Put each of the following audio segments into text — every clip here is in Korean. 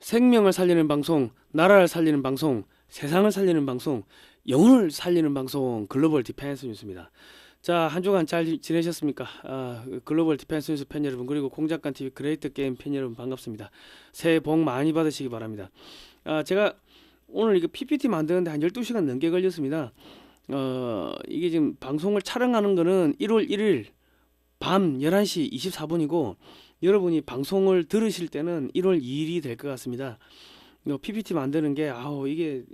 생명을 살리는 방송, 나라를 살리는 방송, 세상을 살리는 방송, 영혼을 살리는 방송 글로벌 디펜스 뉴스입니다. 자, 한 주간 잘 지내셨습니까? 글로벌 디펜스 뉴스 팬 여러분, 그리고 공작관 TV 그레이트 게임 팬 여러분 반갑습니다. 새해 복 많이 받으시기 바랍니다. 제가 오늘 이거 PPT 만드는데 한 12시간 넘게 걸렸습니다. 이게 지금 방송을 촬영하는 거는 1월 1일 밤 11시 24분이고 여러분이 방송을 들으실 때는 1월 2일이 될 것 같습니다. PPT 만드는 게 이게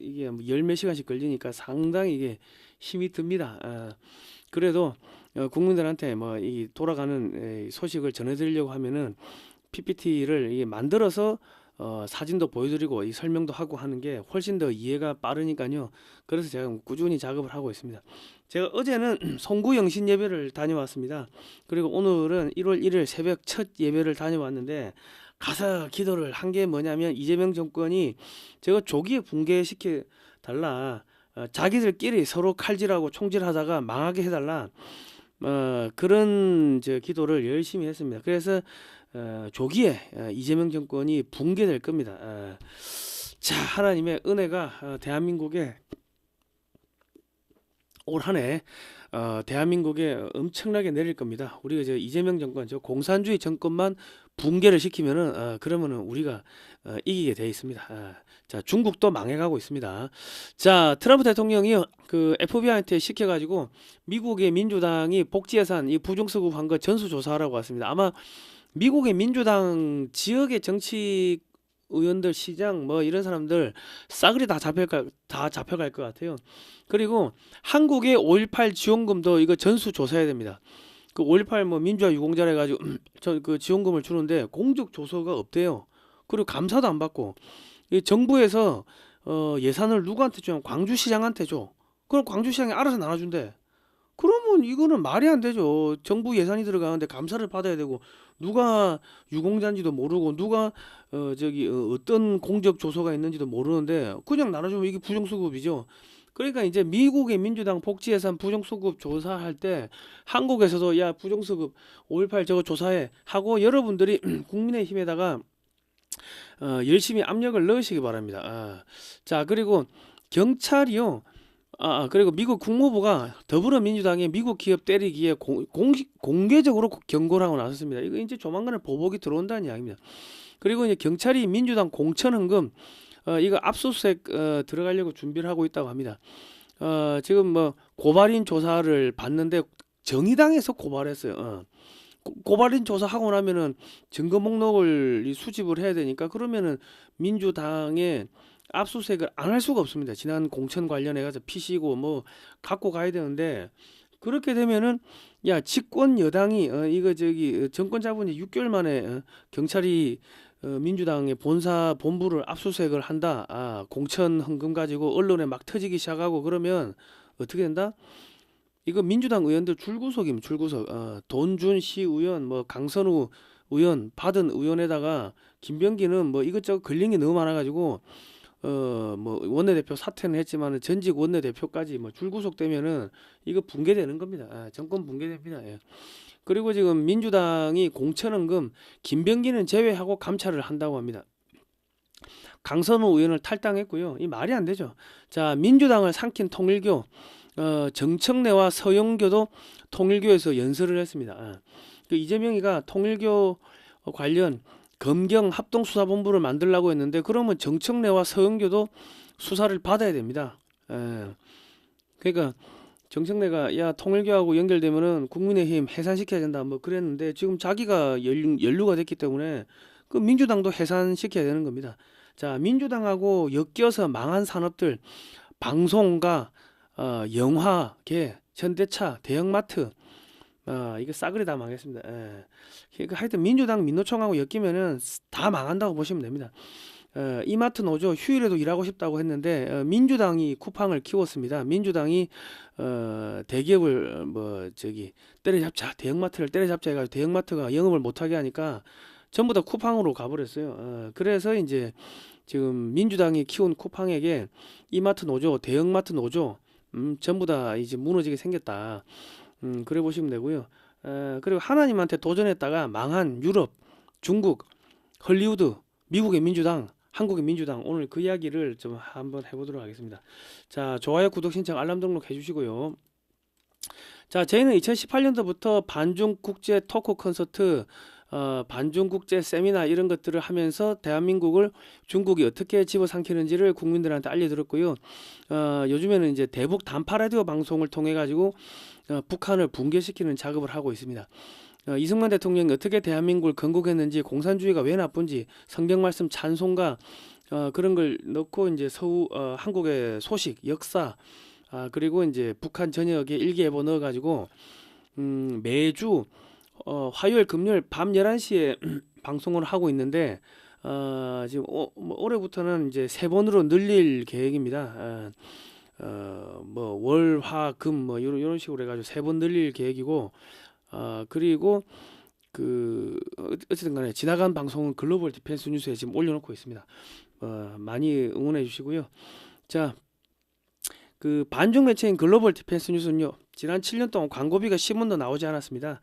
열 몇 시간씩 걸리니까 상당히 이게 힘이 듭니다. 그래도 국민들한테 뭐 이 돌아가는 소식을 전해드리려고 하면은 PPT를 만들어서 사진도 보여드리고 이 설명도 하고 하는 게 훨씬 더 이해가 빠르니까요. 그래서 제가 꾸준히 작업을 하고 있습니다. 제가 어제는 송구 영신 예배를 다녀왔습니다. 그리고 오늘은 1월 1일 새벽 첫 예배를 다녀왔는데 가서 기도를 한 게 뭐냐면 이재명 정권이 제가 조기에 붕괴시켜 달라, 자기들끼리 서로 칼질하고 총질하다가 망하게 해달라, 그런 기도를 열심히 했습니다. 그래서 조기에 이재명 정권이 붕괴될 겁니다. 자, 하나님의 은혜가 대한민국에 올 한해 대한민국에 엄청나게 내릴 겁니다. 우리가 이재명 정권, 공산주의 정권만 붕괴를 시키면은 그러면은 우리가 이기게 돼 있습니다. 자, 중국도 망해가고 있습니다. 자, 트럼프 대통령이 그 FBI한테 시켜가지고 미국의 민주당이 복지예산 이 부정수급한 거 전수조사하라고 왔습니다. 아마 미국의 민주당 지역의 정치 의원들, 시장 뭐 이런 사람들 싸그리 다 잡혀갈 것 같아요. 그리고 한국의 5.18 지원금도 이거 전수 조사해야 됩니다. 그 5.18 뭐 민주화 유공자라 해가지고 그 지원금을 주는데 공적 조서가 없대요. 그리고 감사도 안 받고, 이 정부에서 예산을 누구한테 주냐면 광주시장한테 줘. 그럼 광주시장이 알아서 나눠준대. 그러면 이거는 말이 안 되죠. 정부 예산이 들어가는데 감사를 받아야 되고, 누가 유공자인지도 모르고 누가 어떤 공적 조서가 있는지도 모르는데 그냥 나눠주면 이게 부정수급이죠. 그러니까 이제 미국의 민주당 복지예산 부정수급 조사할 때 한국에서도 야 부정수급 5.18 저거 조사해 하고 여러분들이 국민의힘에다가 열심히 압력을 넣으시기 바랍니다. 자, 그리고 경찰이요. 그리고 미국 국무부가 더불어민주당의 미국 기업 때리기에 공개적으로 경고를 하고 나섰습니다. 이거 이제 조만간에 보복이 들어온다는 이야기입니다. 그리고 이제 경찰이 민주당 공천헌금 이거 압수수색 들어가려고 준비를 하고 있다고 합니다. 지금 뭐 고발인 조사를 받는데 정의당에서 고발했어요. 고발인 조사하고 나면은 증거 목록을 수집을 해야 되니까, 그러면은 민주당의 압수수색을 안 할 수가 없습니다. 지난 공천 관련해 가지고 피시고 뭐 갖고 가야 되는데, 그렇게 되면은 야 집권 여당이 이거 정권 잡은 지 6개월 만에 경찰이 민주당의 본부를 압수수색을 한다. 공천 헌금 가지고 언론에 막 터지기 시작하고 그러면 어떻게 된다? 이거 민주당 의원들 줄구석이면 줄구석. 돈준 시의원, 뭐 강선우 의원 받은 의원에다가 김병기는 뭐 이것저것 걸린 게 너무 많아가지고 뭐 원내대표 사퇴는 했지만 전직 원내대표까지 뭐 줄구속되면은 이거 붕괴되는 겁니다. 정권 붕괴됩니다. 예. 그리고 지금 민주당이 공천헌금 김병기는 제외하고 감찰을 한다고 합니다. 강선우 의원을 탈당했고요. 이 말이 안 되죠. 자, 민주당을 삼킨 통일교, 정청래와 서영교도 통일교에서 연설을 했습니다. 그 이재명이가 통일교 관련 검경 합동수사본부를 만들려고 했는데, 그러면 정청래와 서영교도 수사를 받아야 됩니다. 그러니까 정청래가 야 통일교하고 연결되면은 국민의힘 해산시켜야 된다 뭐 그랬는데, 지금 자기가 연루가 됐기 때문에 그 민주당도 해산시켜야 되는 겁니다. 자, 민주당하고 엮여서 망한 산업들, 방송가, 영화계, 현대차, 대형마트, 이거 싸그리 다 망했습니다. 그러니까 하여튼 민주당 민노총하고 엮이면은 다 망한다고 보시면 됩니다. 이마트 노조 휴일에도 일하고 싶다고 했는데 민주당이 쿠팡을 키웠습니다. 민주당이 대기업을 때려잡자, 대형마트를 때려잡자 해가지고 대형마트가 영업을 못하게 하니까 전부 다 쿠팡으로 가버렸어요. 그래서 이제 지금 민주당이 키운 쿠팡에게 이마트 노조, 대형마트 노조 전부 다 이제 무너지게 생겼다. 그래 보시면 되고요. 그리고 하나님한테 도전했다가 망한 유럽, 중국, 헐리우드, 미국의 민주당 한국의 민주당 오늘 그 이야기를 좀 한번 해보도록 하겠습니다. 자, 좋아요, 구독 신청, 알람 등록 해주시고요. 자, 저희는 2018년도부터 반중 국제 토크 콘서트, 반중 국제 세미나 이런 것들을 하면서 대한민국을 중국이 어떻게 집어삼키는지를 국민들한테 알려드렸고요. 요즘에는 이제 대북 단파 라디오 방송을 통해 가지고 북한을 붕괴시키는 작업을 하고 있습니다. 이승만 대통령이 어떻게 대한민국을 건국했는지, 공산주의가 왜 나쁜지, 성경 말씀 찬송가 그런 걸 넣고 이제 한국의 소식, 역사, 그리고 이제 북한 전역에 일기예보 넣어가지고 매주 화요일, 금요일 밤 11시에 방송을 하고 있는데 지금 뭐 올해부터는 이제 3번으로 늘릴 계획입니다. 뭐 월, 화, 금 뭐 이런 식으로 해가지고 3번 늘릴 계획이고, 그리고 어쨌든 간에 지나간 방송은 글로벌 디펜스 뉴스에 지금 올려놓고 있습니다. 많이 응원해 주시고요. 자, 그 반중 매체인 글로벌 디펜스 뉴스는요, 지난 7년 동안 광고비가 10원도 나오지 않았습니다.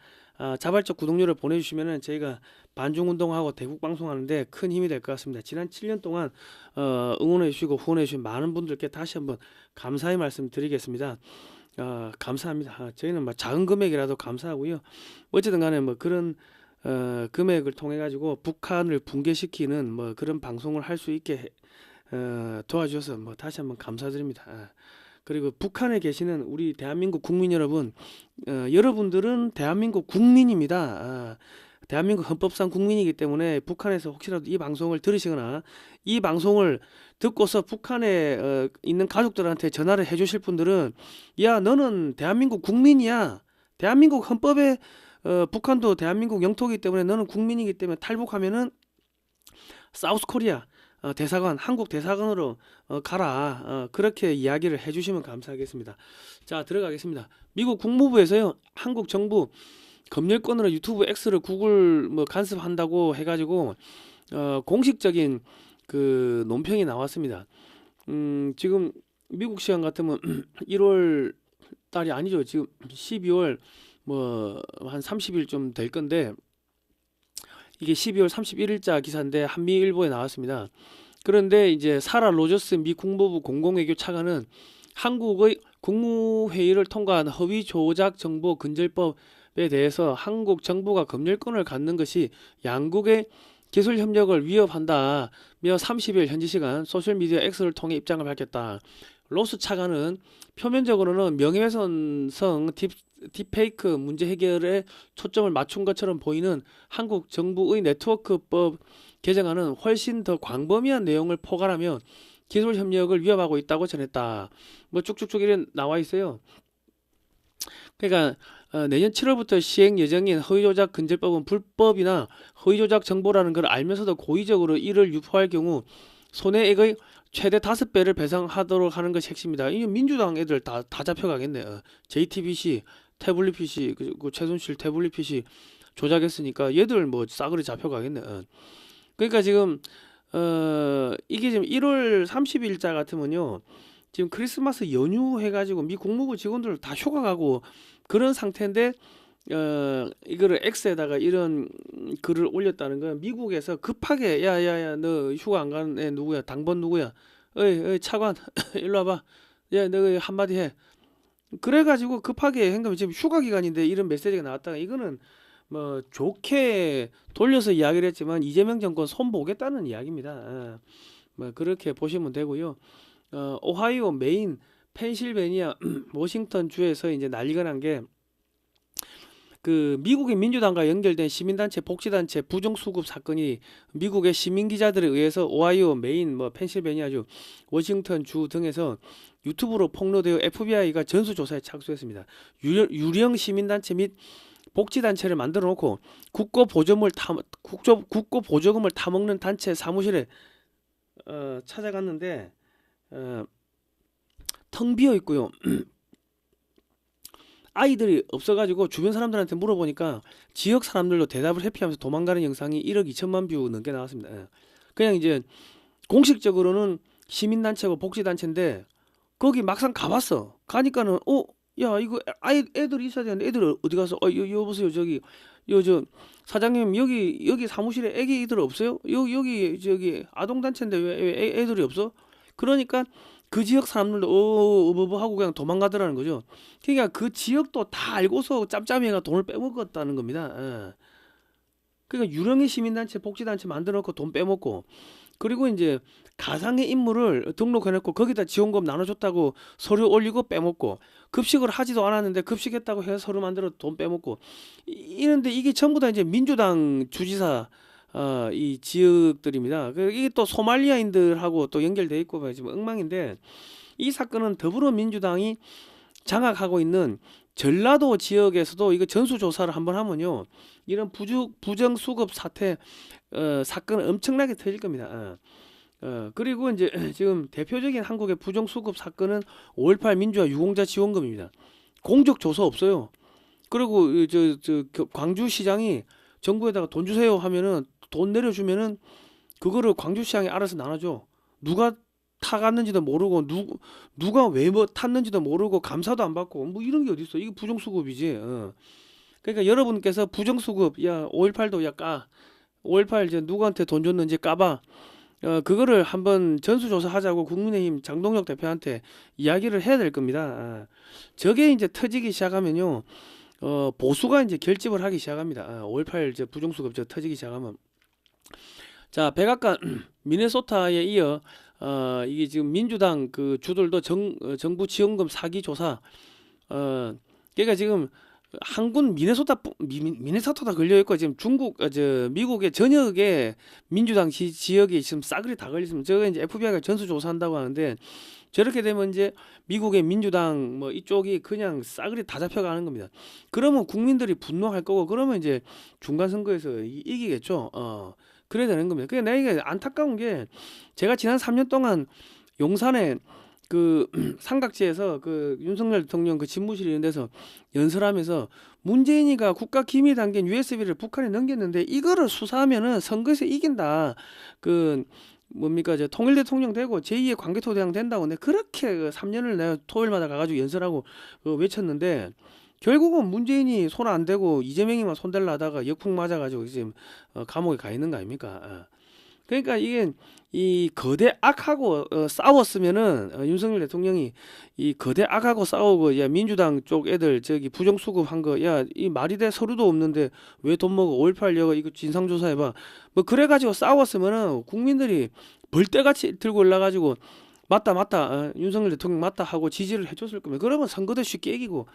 자발적 구독료를 보내주시면은 저희가 반중 운동하고 대국 방송하는데 큰 힘이 될 것 같습니다. 지난 7년 동안 응원해 주시고 후원해 주신 많은 분들께 다시 한번 감사의 말씀 드리겠습니다. 감사합니다. 저희는 뭐 작은 금액이라도 감사하고요. 어쨌든 간에 뭐 그런 금액을 통해 가지고 북한을 붕괴시키는 뭐 그런 방송을 할 수 있게 도와주셔서 뭐 다시 한번 감사드립니다. 그리고 북한에 계시는 우리 대한민국 국민 여러분, 여러분들은 대한민국 국민입니다. 대한민국 헌법상 국민이기 때문에 북한에서 혹시라도 이 방송을 들으시거나 이 방송을 듣고서 북한에 있는 가족들한테 전화를 해주실 분들은, 야, 너는 대한민국 국민이야. 대한민국 헌법에 북한도 대한민국 영토이기 때문에 너는 국민이기 때문에 탈북하면은 사우스 코리아 대사관, 한국 대사관으로 가라. 그렇게 이야기를 해주시면 감사하겠습니다. 자, 들어가겠습니다. 미국 국무부에서요, 한국 정부 검열권으로 유튜브 X를 구글 뭐 간섭한다고 해가지고 공식적인 그 논평이 나왔습니다. 지금 미국 시간 같으면 1월 달이 아니죠. 지금 12월 뭐 한 30일 좀 될 건데, 이게 12월 31일자 기사인데 한미일보에 나왔습니다. 그런데 이제 사라 로저스 미 국무부 공공외교 차관은 한국의 국무회의를 통과한 허위 조작 정보 근절법에 대해서 한국 정부가 검열권을 갖는 것이 양국의 기술 협력을 위협한다며 30일 현지 시간 소셜미디어 X를 통해 입장을 밝혔다. 로스 차관은 표면적으로는 명예훼손성 딥페이크 문제 해결에 초점을 맞춘 것처럼 보이는 한국 정부의 네트워크법 개정안은 훨씬 더 광범위한 내용을 포괄하며 기술 협력을 위협하고 있다고 전했다. 뭐 쭉쭉쭉 이런 나와 있어요. 그러니까 내년 7월부터 시행 예정인 허위조작 근절법은 불법이나 허위조작 정보라는 걸 알면서도 고의적으로 이를 유포할 경우 손해액의 최대 5배를 배상하도록 하는 것이 핵심이다. 이 민주당 애들 다 잡혀가겠네. JTBC, 태블릿 PC, 그 최순실 태블릿 PC 조작했으니까 얘들 뭐 싸그리 잡혀가겠네. 그러니까 지금 이게 지금 1월 30일자 같으면요, 지금 크리스마스 연휴 해가지고 미 국무부 직원들 다 휴가 가고 그런 상태인데, 이거를 X에다가 이런 글을 올렸다는 건 미국에서 급하게, 야야야, 너 휴가 안 가는 애 누구야? 당번 누구야? 어이 차관 일로 와봐. 야, 너 한마디 해. 그래가지고 급하게 한 거면, 지금 휴가 기간인데 이런 메시지가 나왔다가, 이거는 뭐 좋게 돌려서 이야기를 했지만 이재명 정권 손 보겠다는 이야기입니다. 뭐 그렇게 보시면 되고요. 오하이오, 메인, 펜실베니아, 워싱턴 주에서 이제 난리가 난 게, 그 미국의 민주당과 연결된 시민단체, 복지단체 부정수급 사건이 미국의 시민기자들에 의해서 오하이오, 메인, 뭐 펜실베니아주, 워싱턴 주 등에서 유튜브로 폭로되어 FBI가 전수조사에 착수했습니다. 유령 시민단체 및 복지단체를 만들어 놓고 국고 보조금을 타먹는 단체 사무실에 찾아갔는데 텅 비어 있고요. 아이들이 없어가지고 주변 사람들한테 물어보니까 지역 사람들도 대답을 회피하면서 도망가는 영상이 1억 2천만 뷰 넘게 나왔습니다. 그냥 이제 공식적으로는 시민단체고 복지단체인데 거기 막상 가봤어. 가니까는 야, 이거 애들이 있어야 되는데 애들 어디 가서 여보세요, 저기 요 저 사장님 여기 사무실에 애기들 없어요? 여기 저기 아동단체인데 왜 애들이 없어? 그러니까 그 지역 사람들도 어버버 하고 그냥 도망가더라는 거죠. 그러니까 그 지역도 다 알고서 짬짬이가 돈을 빼먹었다는 겁니다. 예. 그러니까 유령의 시민단체, 복지단체 만들어 놓고 돈 빼먹고, 그리고 이제 가상의 인물을 등록해놓고 거기다 지원금 나눠줬다고 서류 올리고 빼먹고, 급식을 하지도 않았는데 급식했다고 해서 서류 만들어 돈 빼먹고, 이런데 이게 전부 다 이제 민주당 주지사 이 지역들입니다. 이게 또 소말리아인들하고 또 연결돼 있고 지금 엉망인데, 이 사건은 더불어민주당이 장악하고 있는 전라도 지역에서도 이거 전수조사를 한번 하면요, 이런 부정수급 사태 사건은 엄청나게 터질 겁니다. 그리고 이제 지금 대표적인 한국의 부정수급 사건은 5.18 민주화 유공자 지원금입니다. 공적 조사 없어요. 그리고 광주시장이 정부에다가 돈 주세요 하면은, 돈 내려주면은 그거를 광주시장이 알아서 나눠줘. 누가 타갔는지도 모르고, 누가 왜 뭐 탔는지도 모르고, 감사도 안 받고, 뭐 이런 게 어딨어. 이게 부정수급이지. 그러니까 여러분께서 부정수급, 야 5.18도 야 까, 5.18 이제 누구한테 돈 줬는지 까봐. 그거를 한번 전수조사하자고 국민의힘 장동혁 대표한테 이야기를 해야 될 겁니다. 저게 이제 터지기 시작하면요, 보수가 이제 결집을 하기 시작합니다. 5.18 부정수급 터지기 시작하면, 자, 백악관 미네소타에 이어 이게 지금 민주당 그 주들도 정부 지원금 사기 조사, 그러니까 지금 한군 미네소타다 걸려 있고, 지금 미국의 전역에 민주당 지역이 지금 싸그리 다 걸려 있으면, 저거 이제 FBI가 전수 조사한다고 하는데, 저렇게 되면 이제 미국의 민주당 뭐 이쪽이 그냥 싸그리 다 잡혀가는 겁니다. 그러면 국민들이 분노할 거고, 그러면 이제 중간 선거에서 이기겠죠. 그래야 되는 겁니다. 그게 내가 이게 안타까운 게, 제가 지난 3년 동안 용산에 그 삼각지에서 그 윤석열 대통령 그 집무실 이런 데서 연설하면서, 문재인이가 국가 기밀 담긴 USB를 북한에 넘겼는데 이거를 수사하면은 선거에서 이긴다. 그 뭡니까, 통일 대통령 되고 제2의 관개토 대상 된다고 내가 그렇게 3년을 내가 토요일마다 가가지고 연설하고 외쳤는데, 결국은 문재인이 손 안 대고 이재명이만 손댈라 하다가 역풍 맞아가지고 지금 감옥에 가 있는 거 아닙니까? 그러니까 이게 이 거대 악하고 싸웠으면은, 윤석열 대통령이 이 거대 악하고 싸우고, 야 민주당 쪽 애들 저기 부정수급 한 거, 야 이 말이 돼, 서류도 없는데 왜 돈 먹어, 5.18 여가 이거 진상조사해봐, 뭐 그래가지고 싸웠으면은 국민들이 벌떼같이 들고 올라가지고 맞다, 윤석열 대통령 맞다 하고 지지를 해줬을 겁니다. 그러면 선거도 쉽게 이기고,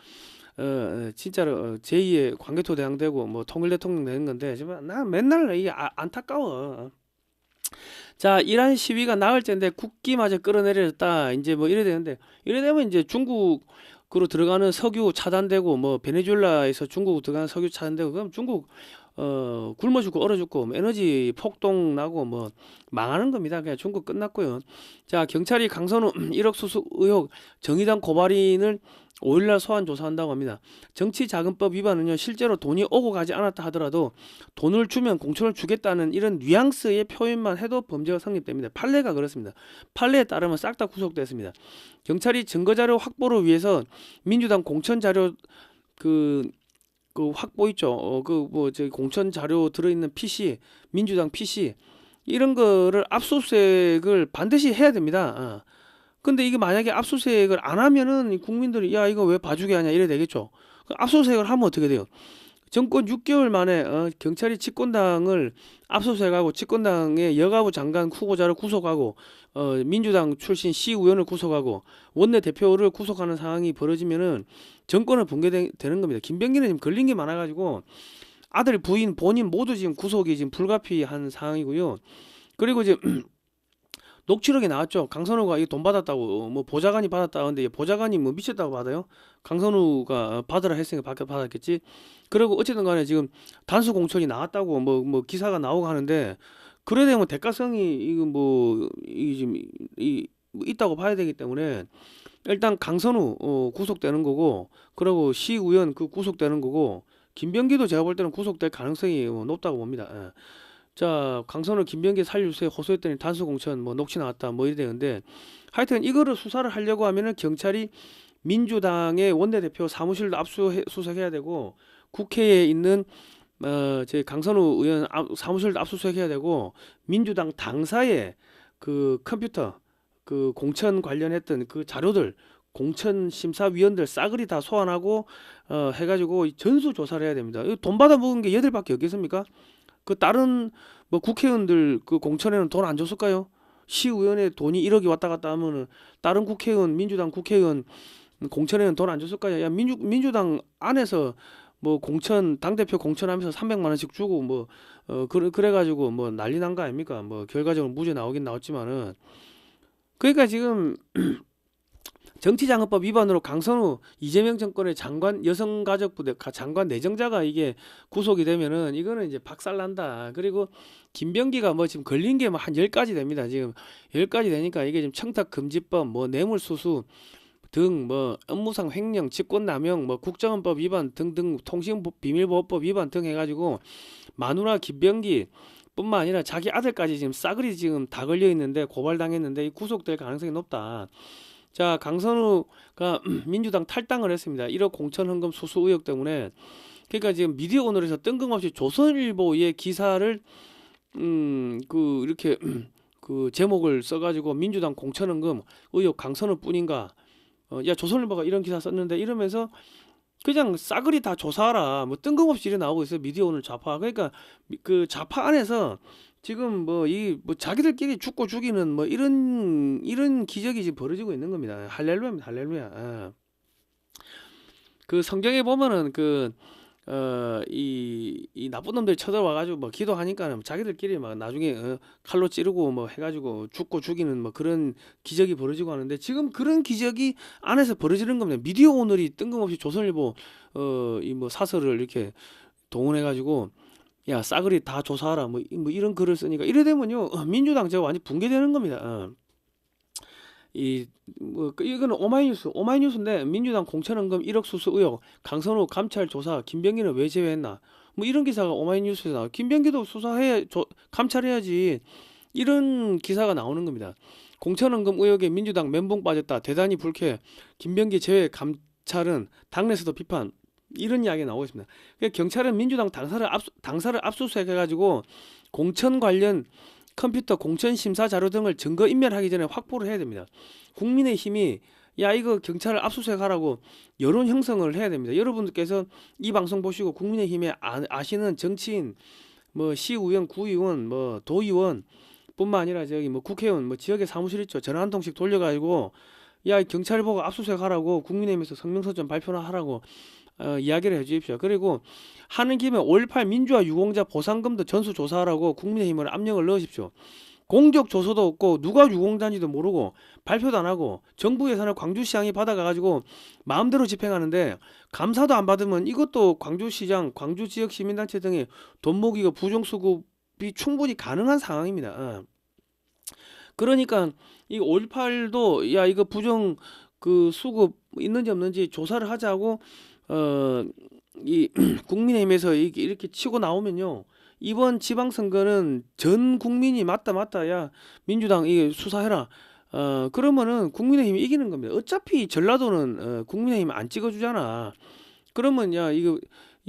진짜로 제2의 관개토 대상 되고 뭐 통일 대통령 되는 건데, 지금 나 맨날 이게 안타까워. 자, 이란 시위가 나을 텐데 국기마저 끌어내렸다. 이제 뭐 이래 되는데, 이래 되면 이제 중국으로 들어가는 석유 차단되고, 뭐 베네수엘라에서 중국 들어가는 석유 차단되고, 그럼 중국 굶어 죽고 얼어 죽고 에너지 폭동 나고 뭐 망하는 겁니다. 그냥 중국 끝났고요. 자, 경찰이 강선우 1억 수수 의혹 정의당 고발인을 5일날 소환 조사한다고 합니다. 정치자금법 위반은요, 실제로 돈이 오고 가지 않았다 하더라도 돈을 주면 공천을 주겠다는 이런 뉘앙스의 표현만 해도 범죄가 성립됩니다. 판례가 그렇습니다. 판례에 따르면 싹 다 구속됐습니다. 경찰이 증거자료 확보를 위해서 민주당 공천 자료 그 확보 있죠. 공천 자료 들어있는 PC, 민주당 PC 이런 거를 압수수색을 반드시 해야 됩니다. 근데 이게 만약에 압수수색을 안 하면은 국민들이 야 이거 왜 봐주게 하냐 이래 되겠죠. 압수수색을 하면 어떻게 돼요? 정권 6개월 만에 경찰이 집권당을 압수수색하고, 집권당의 여가부 장관 후보자를 구속하고, 민주당 출신 시의원을 구속하고, 원내대표를 구속하는 상황이 벌어지면은 정권은 붕괴되는 겁니다. 김병기는 지금 걸린 게 많아가지고 아들, 부인, 본인 모두 지금 구속이 지금 불가피한 상황이고요. 그리고 이제 녹취록이 나왔죠. 강선우가 이 돈 받았다고, 뭐 보좌관이 받았다 하는데, 보좌관이 뭐 미쳤다고 받아요? 강선우가 받으라 했으니까 받았겠지. 그리고 어쨌든 간에 지금 단수 공천이 나왔다고 뭐 기사가 나오고 하는데, 그래 되면 대가성이 이거 지금 있다고 봐야 되기 때문에, 일단 강선우 구속되는 거고, 그리고 시의원 구속되는 거고, 김병기도 제가 볼 때는 구속될 가능성이 높다고 봅니다. 자, 강선우 김병기 살려주세요 호소했더니 단수 공천 녹취 나왔다 뭐 이래 되는데, 하여튼 이거를 수사를 하려고 하면은 경찰이 민주당의 원내대표 사무실도 압수수색해야 되고, 국회에 있는 저희 강선우 의원 사무실도 압수수색해야 되고 민주당 당사의 그 컴퓨터 그 공천 관련했던 그 자료들 공천 심사위원들 싸그리 다 소환하고 해가지고 전수 조사를 해야 됩니다. 이거 돈 받아 먹은 게 얘들밖에 없겠습니까? 그 다른 뭐 국회의원들 그 공천에는 돈 안 줬을까요? 시의원에 돈이 1억이 왔다 갔다 하면은 다른 국회의원 민주당 국회의원 공천에는 돈 안 줬을까요? 야 민주당 안에서 뭐 공천 당대표 공천하면서 300만 원씩 주고 뭐 그래가지고 뭐 난리 난 거 아닙니까? 뭐 결과적으로 무죄 나오긴 나왔지만은 그러니까 지금 정치자금법 위반으로 강선우 이재명 정권의 장관 여성가족부대 장관 내정자가 이게 구속이 되면은 이거는 이제 박살난다. 그리고 김병기가 뭐 지금 걸린 게 뭐 한 10가지 됩니다. 지금 10가지 되니까 이게 지금 청탁금지법 뭐 뇌물수수 등 뭐 업무상 횡령, 직권남용, 뭐 국정원법 위반 등등 통신비밀보호법 위반 등 해가지고 마누라 김병기 뿐만 아니라 자기 아들까지 지금 싸그리 지금 다 걸려 있는데 고발당했는데 구속될 가능성이 높다. 자, 강선우가 민주당 탈당을 했습니다. 1억 공천 헌금 수수 의혹 때문에. 그러니까 지금 미디어 오늘에서 뜬금없이 조선일보의 기사를 그 이렇게 그 제목을 써가지고 민주당 공천 헌금 의혹 강선우뿐인가? 야 조선일보가 이런 기사 썼는데 이러면서 그냥 싸그리 다 조사하라. 뭐 뜬금없이 이래 나오고 있어요. 미디어 오늘 좌파. 그러니까 그 좌파 안에서 지금 뭐 이 뭐 자기들끼리 죽고 죽이는 뭐 이런 기적이 지금 벌어지고 있는 겁니다. 할렐루야입니다. 할렐루야. 그 성경에 보면은 이 나쁜 놈들이 쳐들어와가지고 뭐 기도하니까 자기들끼리 막 나중에 칼로 찌르고 뭐 해가지고 죽고 죽이는 뭐 그런 기적이 벌어지고 하는데 지금 그런 기적이 안에서 벌어지는 겁니다. 미디어 오늘이 뜬금없이 조선일보 이 뭐 사설을 이렇게 동원해가지고 야 싸그리 다 조사하라 뭐 이런 글을 쓰니까 이래 되면요 민주당 제가 완전 붕괴되는 겁니다. 이거는 오마이뉴스인데 민주당 공천헌금 1억 수수 의혹 강선우 감찰 조사 김병기는 왜 제외했나 뭐 이런 기사가 오마이뉴스에 나와. 김병기도 감찰해야지 이런 기사가 나오는 겁니다. 공천헌금 의혹에 민주당 멘붕 빠졌다 대단히 불쾌 김병기 제외 감찰은 당내에서도 비판 이런 이야기 나오고 있습니다. 그러니까 경찰은 민주당 당사를 압수수색해가지고 공천 관련 컴퓨터 공천 심사 자료 등을 증거 인멸하기 전에 확보를 해야 됩니다. 국민의힘이 야 이거 경찰을 압수수색하라고 여론 형성을 해야 됩니다. 여러분들께서 이 방송 보시고 국민의힘에 아시는 정치인 뭐 시의원, 구의원, 뭐 도의원 뿐만 아니라 저기 뭐 국회의원 뭐 지역에 사무실 있죠. 전화 한 통씩 돌려가지고 야 경찰 보고 압수수색하라고 국민의힘에서 성명서좀 발표나 하라고 이야기를 해주십시오. 그리고 하는 김에 5.18 민주화 유공자 보상금도 전수조사하라고 국민의힘을 압력을 넣으십시오. 공적 조서도 없고 누가 유공자인지도 모르고 발표도 안 하고 정부 예산을 광주시장이 받아가가지고 마음대로 집행하는데 감사도 안 받으면 이것도 광주시장, 광주지역 시민단체 등의 돈 모기고 부정수급이 충분히 가능한 상황입니다. 그러니까 이 5.18도 야 이거 부정 그 수급 있는지 없는지 조사를 하자고 이 국민의힘에서 이렇게 치고 나오면요 이번 지방선거는 전 국민이 맞다 야 민주당 이게 수사해라 그러면은 국민의힘이 이기는 겁니다. 어차피 전라도는 국민의힘 안 찍어주잖아. 그러면 야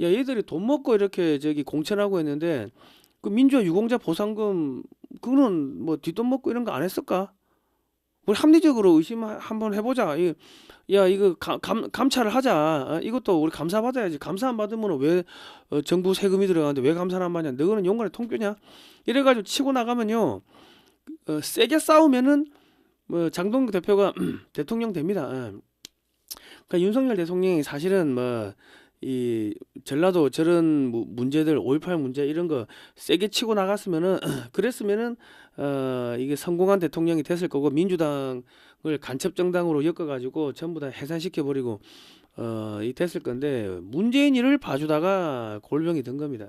얘들이 돈 먹고 이렇게 저기 공천하고 했는데 그 민주화 유공자 보상금 그거는 뭐 뒷돈 먹고 이런 거 안 했을까? 우리 합리적으로 의심 한번 해보자. 야 이거 감찰을 하자. 이것도 우리 감사 받아야지. 감사 안 받으면 왜 정부 세금이 들어가는데 왜 감사를 안 받냐? 너는 용관의 통뼈냐? 이래가지고 치고 나가면요 세게 싸우면은 뭐 장동국 대표가 대통령 됩니다. 그러니까 윤석열 대통령이 사실은 뭐 이 전라도 저런 문제들 5.18 문제 이런 거 세게 치고 나갔으면은 그랬으면은 이게 성공한 대통령이 됐을 거고 민주당을 간첩 정당으로 엮어가지고 전부 다 해산시켜 버리고 이 됐을 건데 문재인 이를 봐주다가 골병이 든 겁니다.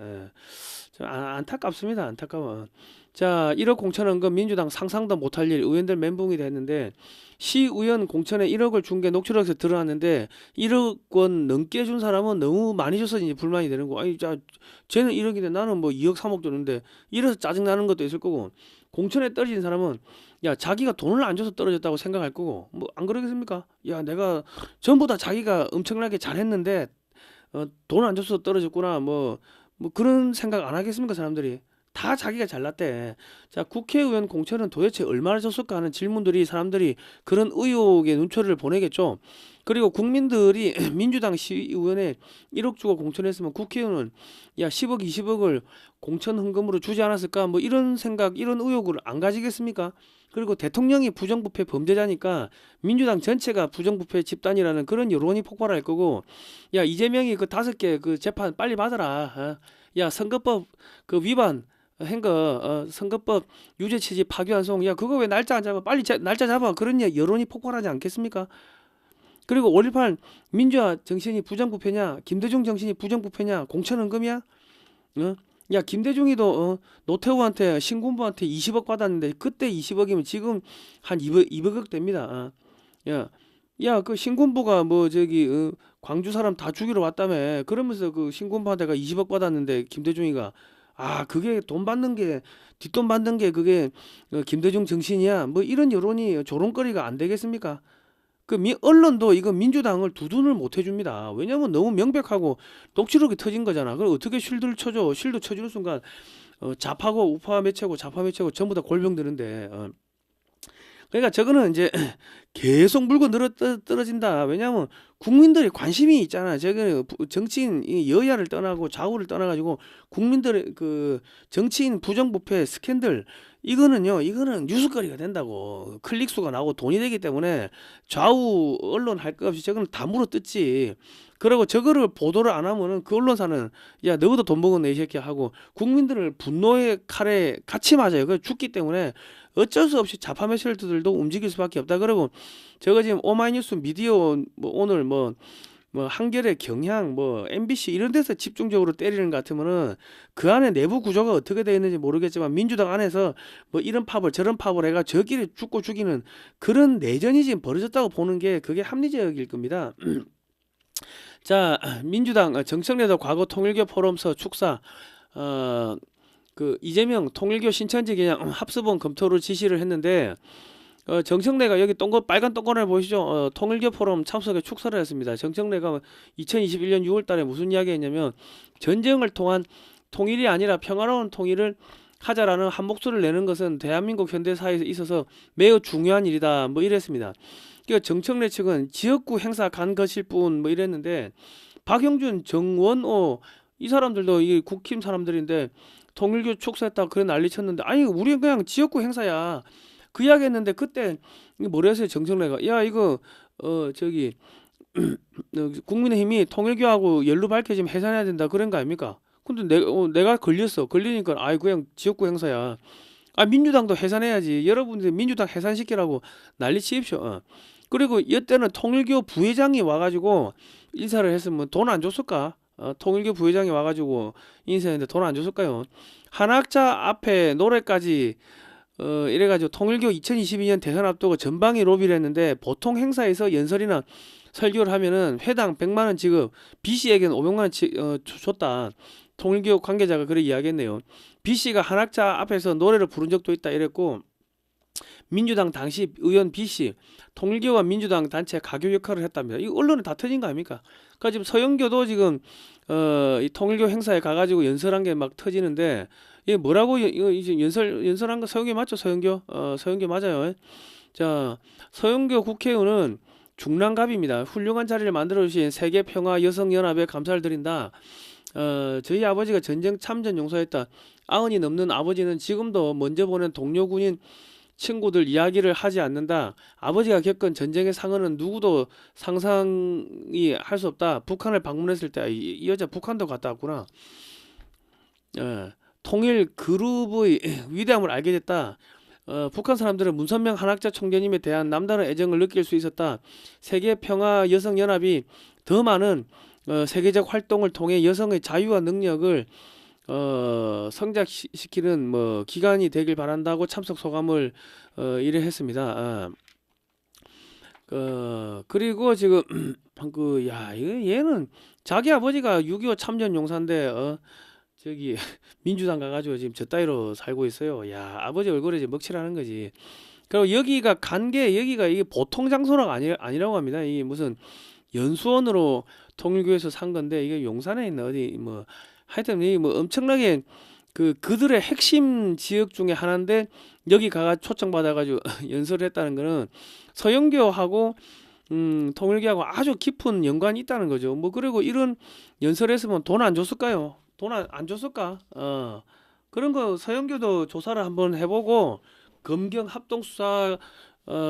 좀 안타깝습니다. 안타까워. 자 1억 공천헌금 민주당 상상도 못할 일 의원들 멘붕이 됐는데 시의원 공천에 1억을 준 게 녹취록에서 드러났는데 1억 원 넘게 준 사람은 너무 많이 줘서 이제 불만이 되는 거. 아니 자 쟤는 1억인데 나는 뭐 2억 3억 줬는데 이래서 짜증 나는 것도 있을 거고 공천에 떨어진 사람은 야 자기가 돈을 안 줘서 떨어졌다고 생각할 거고 뭐 안 그러겠습니까? 야 내가 전부 다 자기가 엄청나게 잘했는데 돈 안 줘서 떨어졌구나 뭐 뭐 그런 생각 안 하겠습니까, 사람들이? 다 자기가 잘났대. 자, 국회의원 공천은 도대체 얼마나 줬을까 하는 질문들이 사람들이 그런 의혹의 눈초리를 보내겠죠. 그리고 국민들이 민주당 시의원에 1억 주고 공천했으면 국회의원은 야 10억 20억을 공천 헌금으로 주지 않았을까 뭐 이런 생각 이런 의혹을 안 가지겠습니까? 그리고 대통령이 부정부패 범죄자니까 민주당 전체가 부정부패 집단이라는 그런 여론이 폭발할 거고 야 이재명이 그 5개 그 재판 빨리 받아라. 야 선거법 그 위반 한 거 선거법 유죄 취지 파기환 송 야 그거 왜 날짜 안 잡아 빨리 날짜 잡아 그런 여론이 폭발하지 않겠습니까? 그리고 5.18 민주화 정신이 부정부패냐 김대중 정신이 부정부패냐 공천헌금이야? 어? 야 김대중이도 노태우한테 신군부한테 20억 받았는데 그때 20억이면 지금 한 200억 됩니다. 야, 야 그 신군부가 뭐 저기 광주 사람 다 죽이러 왔다며 그러면서 그 신군부한테가 20억 받았는데 김대중이가 아 그게 돈 받는 게 뒷돈 받는 게 그게 김대중 정신이야 뭐 이런 여론이 조롱거리가 안 되겠습니까? 그 언론도 이거 민주당을 두둔을 못 해줍니다. 왜냐면 너무 명백하고 녹취록이 터진 거잖아. 그걸 어떻게 쉴드를 쳐줘? 쉴드 쳐주는 순간 좌파고 우파 매체고 좌파 매체고 전부 다 골병드는데 그러니까 저거는 이제 계속 물고 늘어 떨어진다. 왜냐하면 국민들이 관심이 있잖아. 저거는 정치인 여야를 떠나고 좌우를 떠나가지고 국민들의 그 정치인 부정부패 스캔들 이거는 뉴스거리가 된다고 클릭 수가 나오고 돈이 되기 때문에 좌우 언론 할 것 없이 저거는 다 물어뜯지. 그리고 저거를 보도를 안 하면은 그 언론사는 야 너도 돈 먹었네 이 새끼 하고 국민들을 분노의 칼에 같이 맞아요. 그 죽기 때문에 어쩔 수 없이 좌파 매체들도 움직일 수밖에 없다. 그리고 저거 지금 오마이뉴스 미디어 뭐 오늘 뭐 한겨레 경향 뭐 MBC 이런 데서 집중적으로 때리는 것 같으면은 그 안에 내부 구조가 어떻게 되어 있는지 모르겠지만 민주당 안에서 뭐 이런 파벌 저런 파벌 해가 저끼리 죽고 죽이는 그런 내전이 지금 벌어졌다고 보는 게 그게 합리적일 겁니다. 자, 민주당 정청래도 과거 통일교 포럼서 축사 그 이재명 통일교 신천지 그냥 합수본 검토를 지시를 했는데 정청래가 여기 빨간 동그라미 보이시죠? 통일교 포럼 참석에 축사를 했습니다. 정청래가 2021년 6월 달에 무슨 이야기 했냐면 전쟁을 통한 통일이 아니라 평화로운 통일을 하자라는 한 목소리를 내는 것은 대한민국 현대사회에 있어서 매우 중요한 일이다. 뭐 이랬습니다. 그러니까 정청래 측은 지역구 행사 간 것일 뿐 뭐 이랬는데 박영준, 정원호 이 사람들도 이 국힘 사람들인데 통일교 축사했다 그런 난리 쳤는데 아니 우리는 그냥 지역구 행사야. 그 이야기 했는데 그때 뭐라 했어요 정청래가 야 이거 저기 국민의힘이 통일교하고 연루 밝혀지면 해산해야 된다 그런 거 아닙니까? 근데 내가 걸리니까 아이 그냥 지역구 행사야. 아 민주당도 해산해야지. 여러분들 민주당 해산시키라고 난리 치십시오. 그리고 이때는 통일교 부회장이 와가지고 인사를 했으면 돈 안 줬을까? 통일교 부회장이 와가지고 인사했는데 돈 안 줬을까요? 한학자 앞에 노래까지 이래가지고 통일교 2022년 대선 앞두고 전방위 로비를 했는데 보통 행사에서 연설이나 설교를 하면은 회당 100만원 지급 B씨에게는 500만원 줬다. 통일교 관계자가 그렇게 이야기했네요. B씨가 한학자 앞에서 노래를 부른 적도 있다 이랬고 민주당 당시 의원 B씨 통일교와 민주당 단체 가교 역할을 했답니다. 이 언론에 다 터진 거 아닙니까? 그러니까 지금 서영교도 지금 이 통일교 행사에 가가지고 연설한 게 막 터지는데 이게 뭐라고 이제 연설한 거 서영교 맞죠? 서영교 서영교 맞아요. 자 서영교 국회의원은 중랑갑입니다. 훌륭한 자리를 만들어 주신 세계평화여성연합에 감사를 드린다. 저희 아버지가 전쟁 참전 용사였다. 90이 넘는 아버지는 지금도 먼저 보낸 동료 군인 친구들 이야기를 하지 않는다. 아버지가 겪은 전쟁의 상흔은 누구도 상상이 할 수 없다. 북한을 방문했을 때 이 여자 북한도 갔다 왔구나. 통일 그룹의 위대함을 알게 됐다. 북한 사람들은 문선명 한학자 총재님에 대한 남다른 애정을 느낄 수 있었다. 세계평화여성연합이 더 많은 세계적 활동을 통해 여성의 자유와 능력을 성장시키는 뭐 기간이 되길 바란다고 참석 소감을 이래 했습니다. 그리고 지금 얘는 자기 아버지가 6.25 참전 용사인데 저기 민주당 가가지고 지금 저 따위로 살고 있어요. 야 아버지 얼굴에 이제 먹칠하는 거지. 그리고 여기가 여기가 이게 보통 장소가 아니라고 합니다. 이 무슨 연수원으로 통일교에서 산 건데 이게 용산에 있는 어디 뭐 하여튼 이 뭐 엄청나게 그들의 핵심 지역 중에 하나인데 여기 가가 초청받아가지고 연설을 했다는 거는 서영교하고 통일교하고 아주 깊은 연관이 있다는 거죠. 뭐 그리고 이런 연설했으면 돈 안 줬을까요? 돈 안 줬을까? 그런 거 서영교도 조사를 한번 해보고 검경 합동수사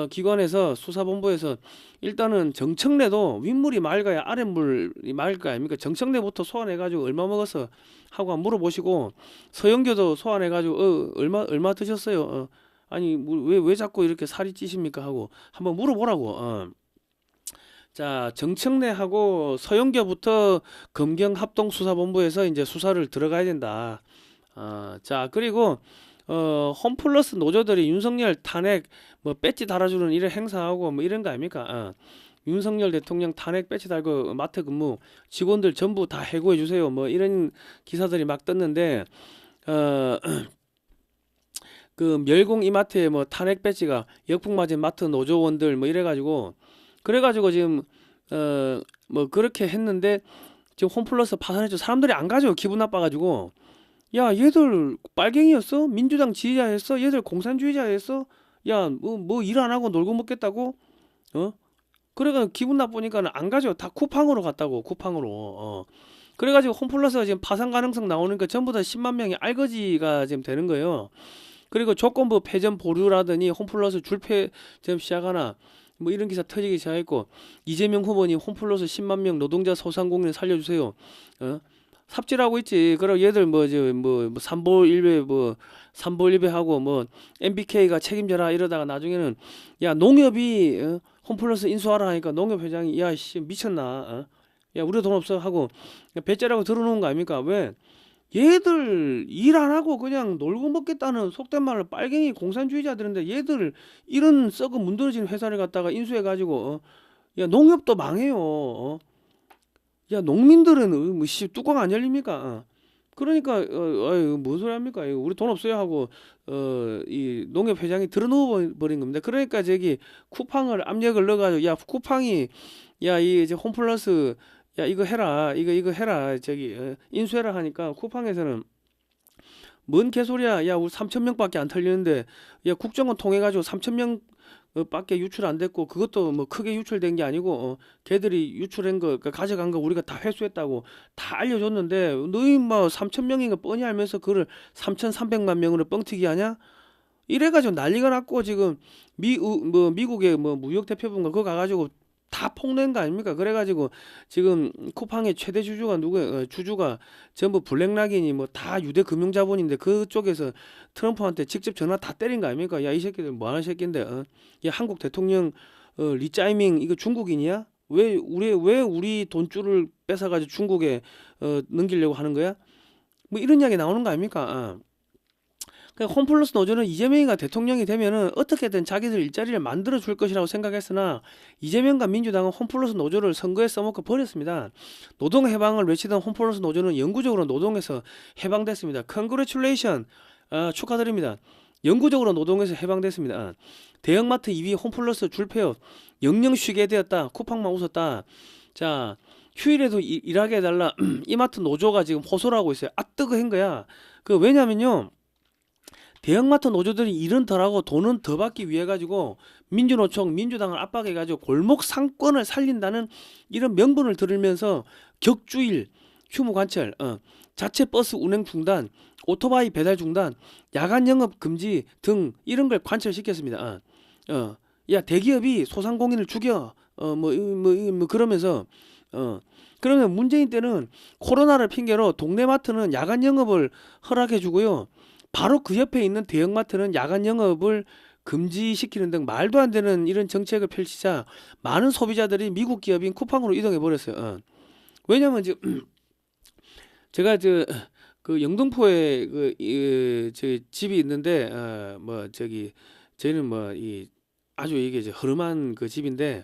기관에서 수사본부에서 일단은 정청래도 윗물이 맑아야 아랫물이 맑을 거 아닙니까? 정청래부터 소환해가지고 얼마 먹었어 하고 한번 물어보시고 서영교도 소환해가지고 얼마 드셨어요? 아니 왜 자꾸 이렇게 살이 찌십니까? 하고 한번 물어보라고. 자, 정청래하고 서영교부터 검경 합동수사본부에서 이제 수사를 들어가야 된다. 자, 그리고 홈플러스 노조들이 윤석열 탄핵 뭐 배지 달아주는 이런 행사하고 뭐 이런 거 아닙니까? 윤석열 대통령 탄핵 배지 달고 마트 근무 직원들 전부 다 해고해 주세요. 뭐 이런 기사들이 막 떴는데 그 멸공 이마트에 뭐 탄핵 배지가 역풍 맞은 마트 노조원들 뭐 이래가지고 그래가지고 지금 뭐 그렇게 했는데 지금 홈플러스 파산해줘 사람들이 안 가죠. 기분 나빠가지고 야 얘들 빨갱이였어? 민주당 지지자였어? 얘들 공산주의자였어? 야 뭐 일 안 하고 놀고 먹겠다고? 그래가 기분 나쁘니까 안 가죠. 다 쿠팡으로 갔다고 쿠팡으로. 그래가지고 홈플러스가 지금 파산 가능성 나오니까 전부 다 10만 명이 알거지가 지금 되는 거예요. 그리고 조건부 폐점 보류라더니 홈플러스 줄폐 지금 시작하나 뭐 이런 기사 터지기 시작했고 이재명 후보님 홈플러스 10만 명 노동자 소상공인 살려주세요. 삽질하고 있지. 그럼 얘들 뭐 삼보일배 삼보일배 하고 뭐 MBK가 책임져라 이러다가 나중에는 야 농협이 홈플러스 인수하라 하니까 농협 회장이 야 씨 미쳤나? 야 우리 돈 없어 하고 배째라고 들어놓은 거 아닙니까? 왜? 얘들 일 안 하고 그냥 놀고 먹겠다는 속된 말로 빨갱이 공산주의자들인데 얘들 이런 썩은 문드러진 회사를 갖다가 인수해가지고 야 농협도 망해요. 야 농민들은 뭐 뚜껑 안 열립니까? 그러니까 아유 뭔 소리 합니까? 우리 돈 없어요 하고 이 농협 회장이 들어놓아 버린 겁니다. 그러니까 저기 쿠팡을 압력을 넣어가지고 야 쿠팡이 야 이 이제 홈플러스 야 이거 해라 이거 해라 저기 인수해라 하니까 쿠팡에서는 뭔 개소리야 야 우리 3천 명밖에 안 털리는데 야 국정원 통해 가지고 3천 명 밖에 유출 안 됐고 그것도 뭐 크게 유출된 게 아니고 걔들이 유출한 거 가져간 거 우리가 다 회수했다고 다 알려줬는데 너희 뭐 3천 명인 거 뻔히 알면서 그걸 3,300만 명으로 뻥튀기 하냐? 이래가지고 난리가 났고 지금 미국의 뭐 무역 대표부인가 그거 가가지고 다 폭로한 거 아닙니까? 그래가지고 지금 쿠팡의 최대 주주가 주주가 전부 블랙락이니 뭐 다 유대 금융자본인데 그쪽에서 트럼프한테 직접 전화 다 때린 거 아닙니까? 야 이 새끼들 뭐 하는 새끼인데? 야 한국 대통령 리짜이밍 이거 중국인이야? 왜 우리 돈줄을 뺏어가지고 중국에 넘기려고 하는 거야? 뭐 이런 이야기 나오는 거 아닙니까? 홈플러스 노조는 이재명이가 대통령이 되면은 어떻게든 자기들 일자리를 만들어 줄 것이라고 생각했으나 이재명과 민주당은 홈플러스 노조를 선거에 써먹고 버렸습니다. 노동 해방을 외치던 홈플러스 노조는 영구적으로 노동에서 해방됐습니다. Congratulation, 축하드립니다. 영구적으로 노동에서 해방됐습니다. 대형마트 2위 홈플러스 줄폐업 영영 쉬게 되었다. 쿠팡만 웃었다. 자 휴일에도 일하게 해달라. 이마트 노조가 지금 호소를 하고 있어요. 뜨거운 거야. 왜냐면요. 대형마트 노조들이 일은 덜하고 돈은 더 받기 위해 가지고 민주노총 민주당을 압박해 가지고 골목 상권을 살린다는 이런 명분을 들으면서 격주일 휴무 관철 자체 버스 운행 중단 오토바이 배달 중단 야간 영업 금지 등 이런 걸 관철시켰습니다. 야 대기업이 소상공인을 죽여 그러면서 그러면 문재인 때는 코로나를 핑계로 동네 마트는 야간 영업을 허락해 주고요. 바로 그 옆에 있는 대형마트는 야간 영업을 금지시키는 등 말도 안 되는 이런 정책을 펼치자 많은 소비자들이 미국 기업인 쿠팡으로 이동해 버렸어요. 왜냐면 지금 제가 그 영등포에 저 집이 있는데 저희는 아주 이게 허름한 그 집인데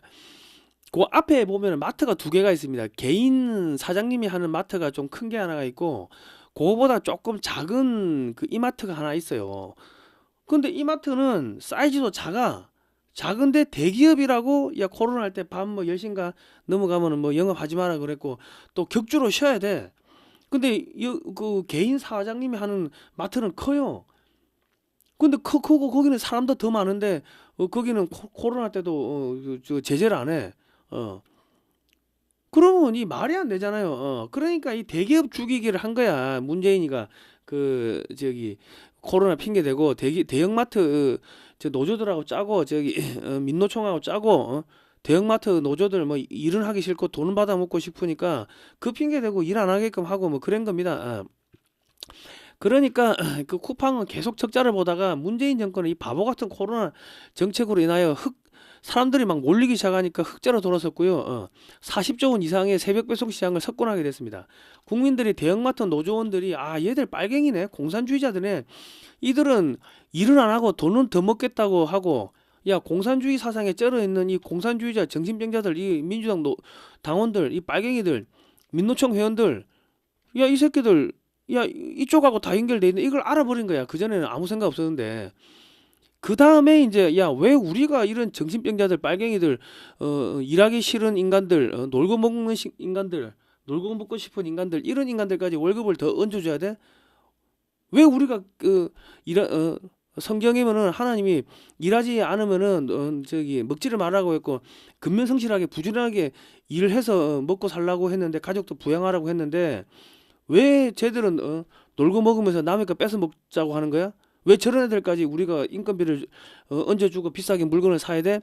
그 앞에 보면 마트가 두 개가 있습니다. 개인 사장님이 하는 마트가 좀 큰 게 하나가 있고 그거보다 조금 작은 그 이마트가 하나 있어요. 근데 이마트는 사이즈도 작은데 대기업이라고 야 코로나 할 때 밤 10시인가 넘어가면은 뭐 영업하지 마라 그랬고 또 격주로 쉬어야 돼. 근데 그 개인 사장님이 하는 마트는 커요. 근데 크고 거기는 사람도 더 많은데 거기는 코로나 때도 저 제재를 안 해. 어. 그러면 이 말이 안 되잖아요. 그러니까 이 대기업 죽이기를 한 거야. 문재인이가 그 저기 코로나 핑계 대고 대형마트 저 노조들하고 짜고 저기 민노총하고 짜고 대형마트 노조들 뭐 일은 하기 싫고 돈은 받아 먹고 싶으니까 그 핑계 대고 일 안 하게끔 하고 뭐 그런 겁니다. 그러니까 그 쿠팡은 계속 적자를 보다가 문재인 정권의 이 바보 같은 코로나 정책으로 인하여 사람들이 막 몰리기 시작하니까 흑자로 돌아섰고요. 40조 원 이상의 새벽 배송 시장을 석권하게 됐습니다. 국민들이 대형마트 노조원들이 얘들 빨갱이네, 공산주의자들네, 이들은 일을 안 하고 돈은 더 먹겠다고 하고, 야, 공산주의 사상에 쩔어 있는 이 공산주의자 정신병자들, 이 민주당 당원들, 이 빨갱이들, 민노총 회원들, 야, 이 새끼들, 야, 이쪽하고 다 연결돼 있는 이걸 알아버린 거야. 그전에는 아무 생각 없었는데. 그 다음에 이제 야, 왜 우리가 이런 정신병자들, 빨갱이들, 일하기 싫은 인간들, 놀고 먹는 인간들, 놀고 먹고 싶은 인간들, 이런 인간들까지 월급을 더 얹어줘야 돼? 왜 우리가 성경에는 하나님이 일하지 않으면은 저기 먹지를 말라고 했고 근면성실하게 부지런하게 일을 해서 먹고 살라고 했는데 가족도 부양하라고 했는데 왜 쟤들은 놀고 먹으면서 남의 거 뺏어 먹자고 하는 거야? 왜 저런 애들까지 우리가 인건비를 얹어주고 비싸게 물건을 사야 돼?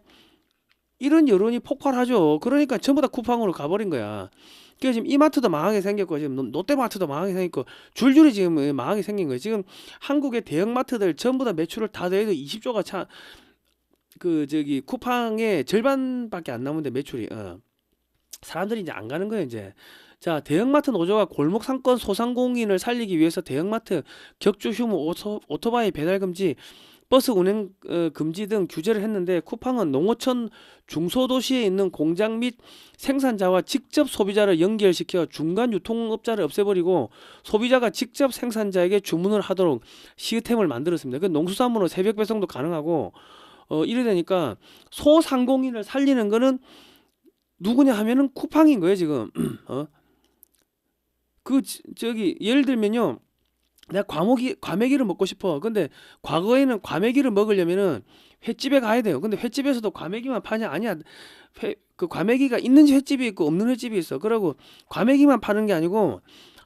이런 여론이 폭발하죠. 그러니까 전부 다 쿠팡으로 가버린 거야. 그래서 지금 이마트도 망하게 생겼고 지금 롯데마트도 망하게 생겼고 줄줄이 지금 망하게 생긴 거예요. 지금 한국의 대형마트들 전부 다 매출을 다 더해도 20조가 그 저기 쿠팡의 절반밖에 안 남은데 매출이 사람들이 이제 안 가는 거예요 이제. 자, 대형마트 노조가 골목 상권 소상공인을 살리기 위해서 대형마트 격주 휴무 오토바이 배달 금지 버스 운행 금지 등 규제를 했는데 쿠팡은 농어촌 중소도시에 있는 공장 및 생산자와 직접 소비자를 연결시켜 중간 유통업자를 없애버리고 소비자가 직접 생산자에게 주문을 하도록 시스템을 만들었습니다. 그 농수산물은 새벽 배송도 가능하고 이래 되니까 소상공인을 살리는 거는 누구냐 하면은 쿠팡인 거예요 지금. 저기 예를 들면요. 내가 과메기를 먹고 싶어. 근데 과거에는 과메기를 먹으려면은 횟집에 가야 돼요. 근데 횟집에서도 과메기만 파냐? 아니야. 그 과메기가 있는 횟집이 있고 없는 횟집이 있어. 그러고 과메기만 파는 게 아니고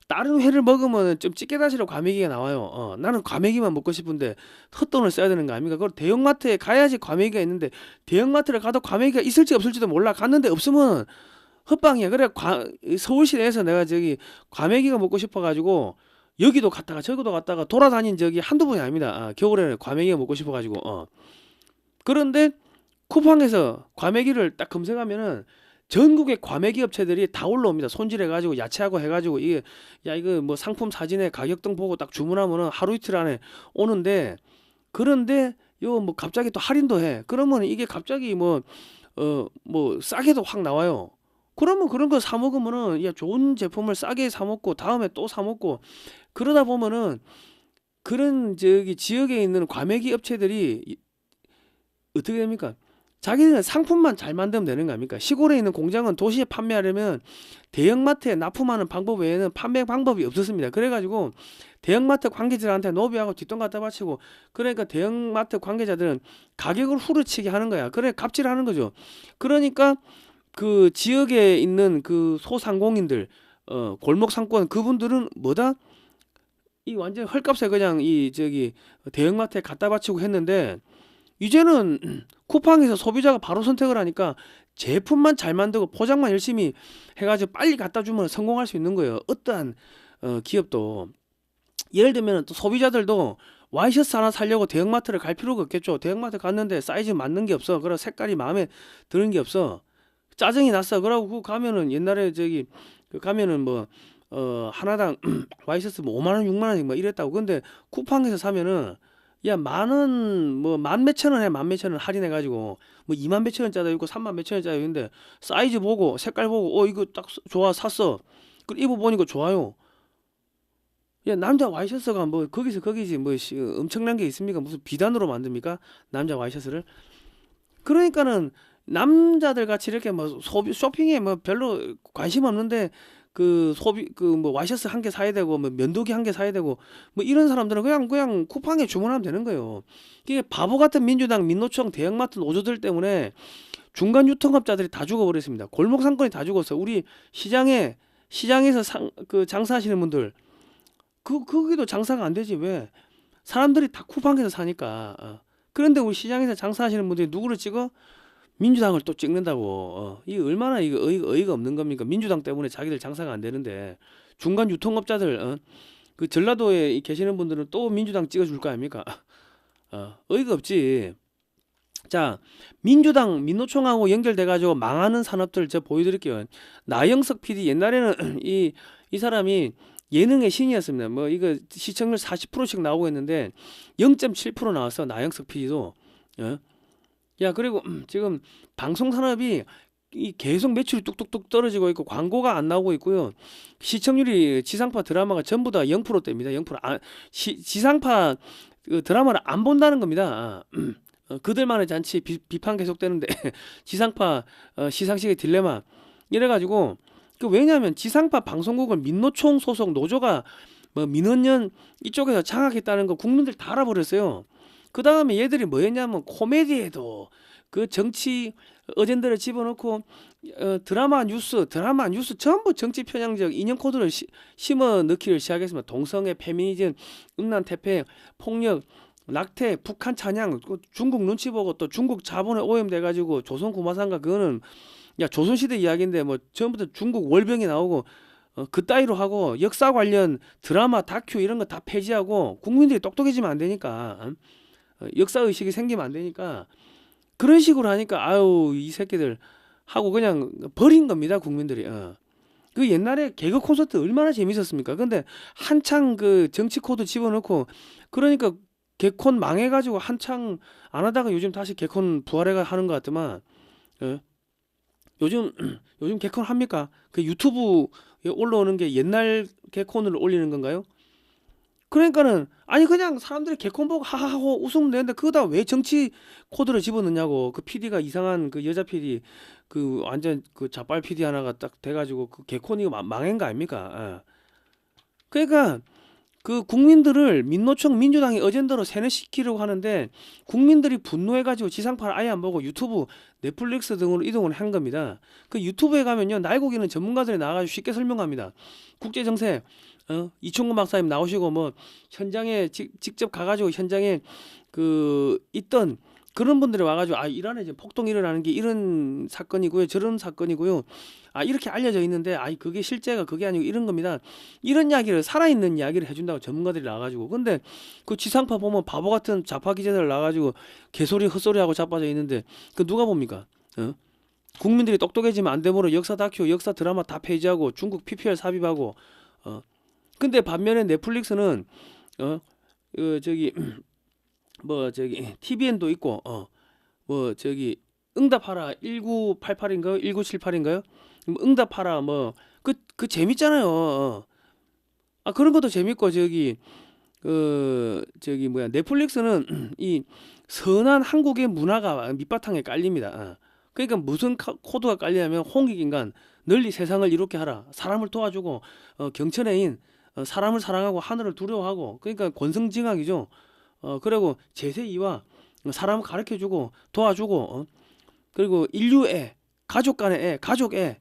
다른 회를 먹으면 좀 찌개다시로 과메기가 나와요. 나는 과메기만 먹고 싶은데 헛돈을 써야 되는 거 아닙니까? 그걸 대형마트에 가야지 과메기가 있는데 대형마트를 가도 과메기가 있을지 없을지도 몰라. 갔는데 없으면 헛방이야. 그래 서울 시내에서 내가 저기 과메기가 먹고 싶어가지고 여기도 갔다가 저기도 갔다가 돌아다닌 적이 한두 번이 아닙니다. 겨울에는 과메기가 먹고 싶어가지고 그런데 쿠팡에서 과메기를 딱 검색하면은 전국의 과메기 업체들이 다 올라옵니다. 손질해가지고 야채하고 해가지고 이게 이거 뭐 상품 사진에 가격 등 보고 딱 주문하면은 하루 이틀 안에 오는데 그런데 요 뭐 갑자기 또 할인도 해. 그러면 이게 갑자기 뭐 싸게도 확 나와요. 그러면 그런 거 사 먹으면은 야 좋은 제품을 싸게 사 먹고 다음에 또 사 먹고 그러다 보면은 그런 저기 지역에 있는 과메기 업체들이 어떻게 됩니까? 자기는 상품만 잘 만들면 되는 거 아닙니까? 시골에 있는 공장은 도시에 판매하려면 대형마트에 납품하는 방법 외에는 판매 방법이 없었습니다. 그래가지고 대형마트 관계자들한테 노비하고 뒷돈 갖다 바치고 그러니까 대형마트 관계자들은 가격을 후려치게 하는 거야. 그래 갑질하는 거죠. 그러니까 그 지역에 있는 그 소상공인들 골목 상권 그분들은 뭐다? 이 완전 헐값에 그냥 이 저기 대형마트에 갖다 바치고 했는데 이제는 쿠팡에서 소비자가 바로 선택을 하니까 제품만 잘 만들고 포장만 열심히 해가지고 빨리 갖다 주면 성공할 수 있는 거예요. 어떠한 기업도 예를 들면 또 소비자들도 와이셔츠 하나 사려고 대형마트를 갈 필요가 없겠죠. 대형마트 갔는데 사이즈 맞는 게 없어. 그리고 색깔이 마음에 드는 게 없어. 짜증이 났어. 그러고 그 가면은 옛날에 저기 가면은 뭐 하나당 와이셔츠 뭐 5만 원, 6만 원 뭐 이랬다고. 근데 쿠팡에서 사면은 야, 만 원, 뭐, 만 몇천 원 해, 만 몇천 원 할인해가지고, 뭐, 2만 몇천 원짜리 있고, 3만 몇천 원짜리 있는데, 사이즈 보고, 색깔 보고, 이거 딱 좋아, 샀어. 그 입어보니까 좋아요. 야, 남자 와이셔츠가 뭐, 거기서 거기지, 뭐, 엄청난 게 있습니까? 무슨 비단으로 만듭니까? 남자 와이셔츠를? 그러니까는, 남자들 같이 이렇게 뭐, 쇼핑에 뭐, 별로 관심 없는데, 그 소비 그 뭐 와이셔츠 한 개 사야 되고 뭐 면도기 한 개 사야 되고 뭐 이런 사람들은 그냥 쿠팡에 주문하면 되는 거예요. 이게 바보 같은 민주당 민노총 대형마트 노조들 때문에 중간 유통업자들이 다 죽어버렸습니다. 골목 상권이 다 죽었어. 우리 시장에서 그 장사하시는 분들 거기도 장사가 안 되지. 왜? 사람들이 다 쿠팡에서 사니까. 그런데 우리 시장에서 장사하시는 분들이 누구를 찍어? 민주당을 또 찍는다고. 이게 얼마나 이거 어이가 없는 겁니까? 민주당 때문에 자기들 장사가 안 되는데 중간 유통업자들 그 전라도에 계시는 분들은 또 민주당 찍어줄 거 아닙니까? 어이가 없지. 자, 민주당 민노총하고 연결돼가지고 망하는 산업들 제가 보여드릴게요. 나영석 PD 옛날에는 이 사람이 예능의 신이었습니다. 뭐 이거 시청률 40%씩 나오고 있는데 0.7% 나왔어. 나영석 PD도. 야, 그리고 지금 방송 산업이 계속 매출이 뚝뚝뚝 떨어지고 있고 광고가 안 나오고 있고요. 시청률이 지상파 드라마가 전부 다 0%대입니다. 0%. 지상파 그 드라마를 안 본다는 겁니다. 그들만의 잔치 비판 계속되는데 지상파 시상식의 딜레마 이래가지고 왜냐하면 지상파 방송국을 민노총 소속 노조가 뭐 민원연 이쪽에서 장악했다는 거 국민들 다 알아버렸어요. 그 다음에 얘들이 뭐 했냐면 코미디에도 그 정치 어젠다를 집어넣고 드라마 뉴스 전부 정치 편향적 인형 코드를 심어 넣기를 시작했습니다. 동성애, 페미니즘, 음란 태폐, 폭력, 낙태, 북한 찬양, 중국 눈치 보고 또 중국 자본에 오염돼가지고 조선 구마상가 그거는 야 조선시대 이야기인데 뭐 전부 다 중국 월병이 나오고 그 따위로 하고 역사 관련 드라마 다큐 이런 거 다 폐지하고 국민들이 똑똑해지면 안 되니까 역사 의식이 생기면 안 되니까 그런 식으로 하니까 아유 이 새끼들 하고 그냥 버린 겁니다 국민들이. 그 옛날에 개그 콘서트 얼마나 재밌었습니까? 근데 한창 그 정치 코드 집어넣고 그러니까 개콘 망해가지고 한창 안 하다가 요즘 다시 개콘 부활해가 하는 것 같더만. 요즘 개콘 합니까? 그 유튜브에 올라오는 게 옛날 개콘을 올리는 건가요? 그러니까는 아니 그냥 사람들이 개콘 보고 하하하고 웃으면 되는데 그거다 왜 정치 코드를 집어넣냐고. 그 PD가 이상한 그 여자 PD 그 완전 그 자빨 PD 하나가 딱 돼가지고 그 개콘이 망한 거 아닙니까? 그러니까 그 국민들을 민노총 민주당의 어젠다로 세뇌시키려고 하는데 국민들이 분노해가지고 지상파를 아예 안 보고 유튜브, 넷플릭스 등으로 이동을 한 겁니다. 그 유튜브에 가면요 날고기는 전문가들이 나와가지고 쉽게 설명합니다. 국제정세 이충근 박사님 나오시고 뭐 현장에 직접 가가지고 현장에 그 있던 그런 분들이 와가지고 이란에 지금 폭동이 일어나는 게 이런 사건이고요 저런 사건이고요 이렇게 알려져 있는데 그게 실제가 그게 아니고 이런 겁니다. 이런 이야기를 살아있는 이야기를 해준다고 전문가들이 나와가지고. 근데 그 지상파 보면 바보 같은 좌파 기자들 나와가지고 개소리 헛소리하고 자빠져 있는데 그 누가 봅니까? 국민들이 똑똑해지면 안 되므로 역사 다큐 역사 드라마 다 폐지하고 중국 PPL 삽입하고 근데 반면에 넷플릭스는 저기 뭐 저기 TVN도 있고 뭐 저기 응답하라 1988인가요? 1978인가요? 뭐 응답하라 뭐 그 재밌잖아요. 그런 것도 재밌고 저기 뭐야 넷플릭스는 이 선한 한국의 문화가 밑바탕에 깔립니다. 그러니까 무슨 코드가 깔리냐면 홍익인간 널리 세상을 이롭게 하라 사람을 도와주고 경천애인 사람을 사랑하고 하늘을 두려워하고 그러니까 권성징악이죠. 그리고 제세이와 사람을 가르쳐주고 도와주고 그리고 인류애 가족 간의 애 가족애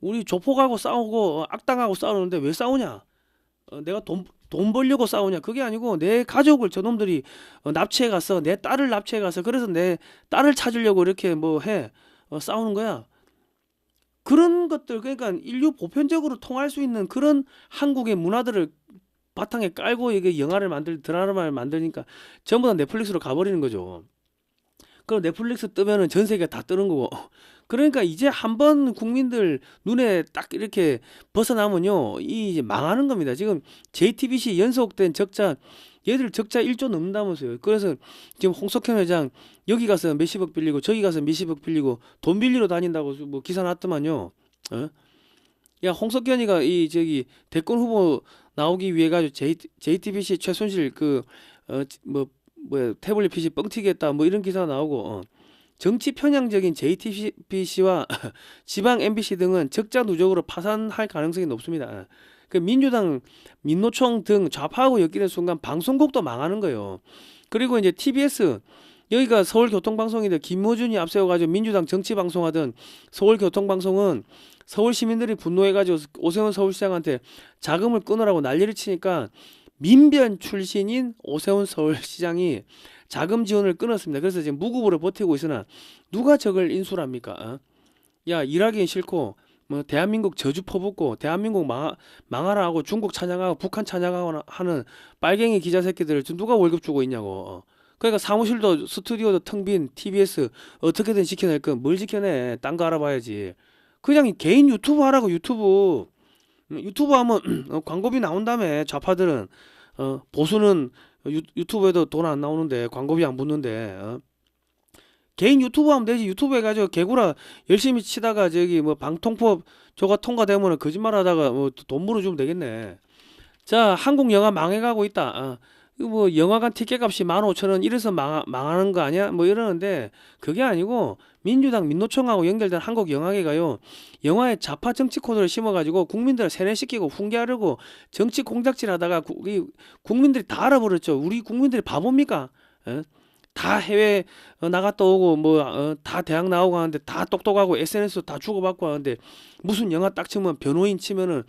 우리 조폭하고 싸우고 악당하고 싸우는데 왜 싸우냐? 내가 돈 벌려고 싸우냐? 그게 아니고 내 가족을 저놈들이 납치해 갔어. 내 딸을 납치해 갔어. 그래서 내 딸을 찾으려고 이렇게 뭐 해 싸우는 거야. 그런 것들 그러니까 인류 보편적으로 통할 수 있는 그런 한국의 문화들을 바탕에 깔고 이게 영화를 드라마를 만드니까 전부 다 넷플릭스로 가버리는 거죠. 그럼 넷플릭스 뜨면은 전 세계가 다 뜨는 거고. 그러니까 이제 한번 국민들 눈에 딱 이렇게 벗어나면요, 이제 망하는 겁니다. 지금 JTBC 연속된 적자, 얘들 적자 1조 넘는다면서요. 그래서 지금 홍석현 회장 여기 가서 몇십억 빌리고 저기 가서 몇십억 빌리고 돈 빌리러 다닌다고 뭐 기사 났더만요. 야, 홍석현이가 이 저기 대권 후보 나오기 위해 가지고 JTBC 최순실 그 뭐야 태블릿 PC 뻥튀기 했다 뭐 이런 기사가 나오고 정치 편향적인 JTBC와 지방 MBC 등은 적자 누적으로 파산할 가능성이 높습니다. 그 민주당, 민노총 등 좌파하고 엮이는 순간 방송국도 망하는 거예요. 그리고 이제 TBS, 여기가 서울교통방송인데 김모준이 앞세워가지고 민주당 정치방송하던 서울교통방송은 서울 시민들이 분노해가지고 오세훈 서울시장한테 자금을 끊으라고 난리를 치니까 민변 출신인 오세훈 서울시장이 자금 지원을 끊었습니다. 그래서 지금 무급으로 버티고 있으나 누가 저걸 인수합니까? 야, 일하기 싫고 뭐 대한민국 저주 퍼붓고 대한민국 망하라 하고 중국 찬양하고 북한 찬양하고 하는 빨갱이 기자 새끼들 지금 누가 월급 주고 있냐고. 그러니까 사무실도 스튜디오도 텅 빈 TBS 어떻게든 지켜낼 거 뭘 지켜내? 딴 거 알아봐야지. 그냥 개인 유튜브 하라고. 유튜브 하면 광고비 나온다며. 좌파들은 보수는 유튜브에도 돈 안 나오는데 광고비 안 붙는데 개인 유튜브 하면 되지. 유튜브 해가지고 개구라 열심히 치다가 저기 뭐 방통법 저거 통과되면 거짓말하다가 뭐 돈 물어주면 되겠네. 자, 한국 영화 망해가고 있다. 이거 뭐 영화관 티켓값이 15,000원 이래서 망하는 거 아니야? 뭐 이러는데 그게 아니고 민주당 민노총하고 연결된 한국 영화계가요, 영화에 좌파 정치 코드를 심어가지고 국민들을 세뇌시키고 훈계하려고 정치 공작질 하다가 국민들이 다 알아버렸죠. 우리 국민들이 바보입니까? 에? 다 해외 나갔다 오고 뭐 다 대학 나오고 하는데 다 똑똑하고 SNS 다 주고받고 하는데 무슨 영화 딱 치면 변호인 치면은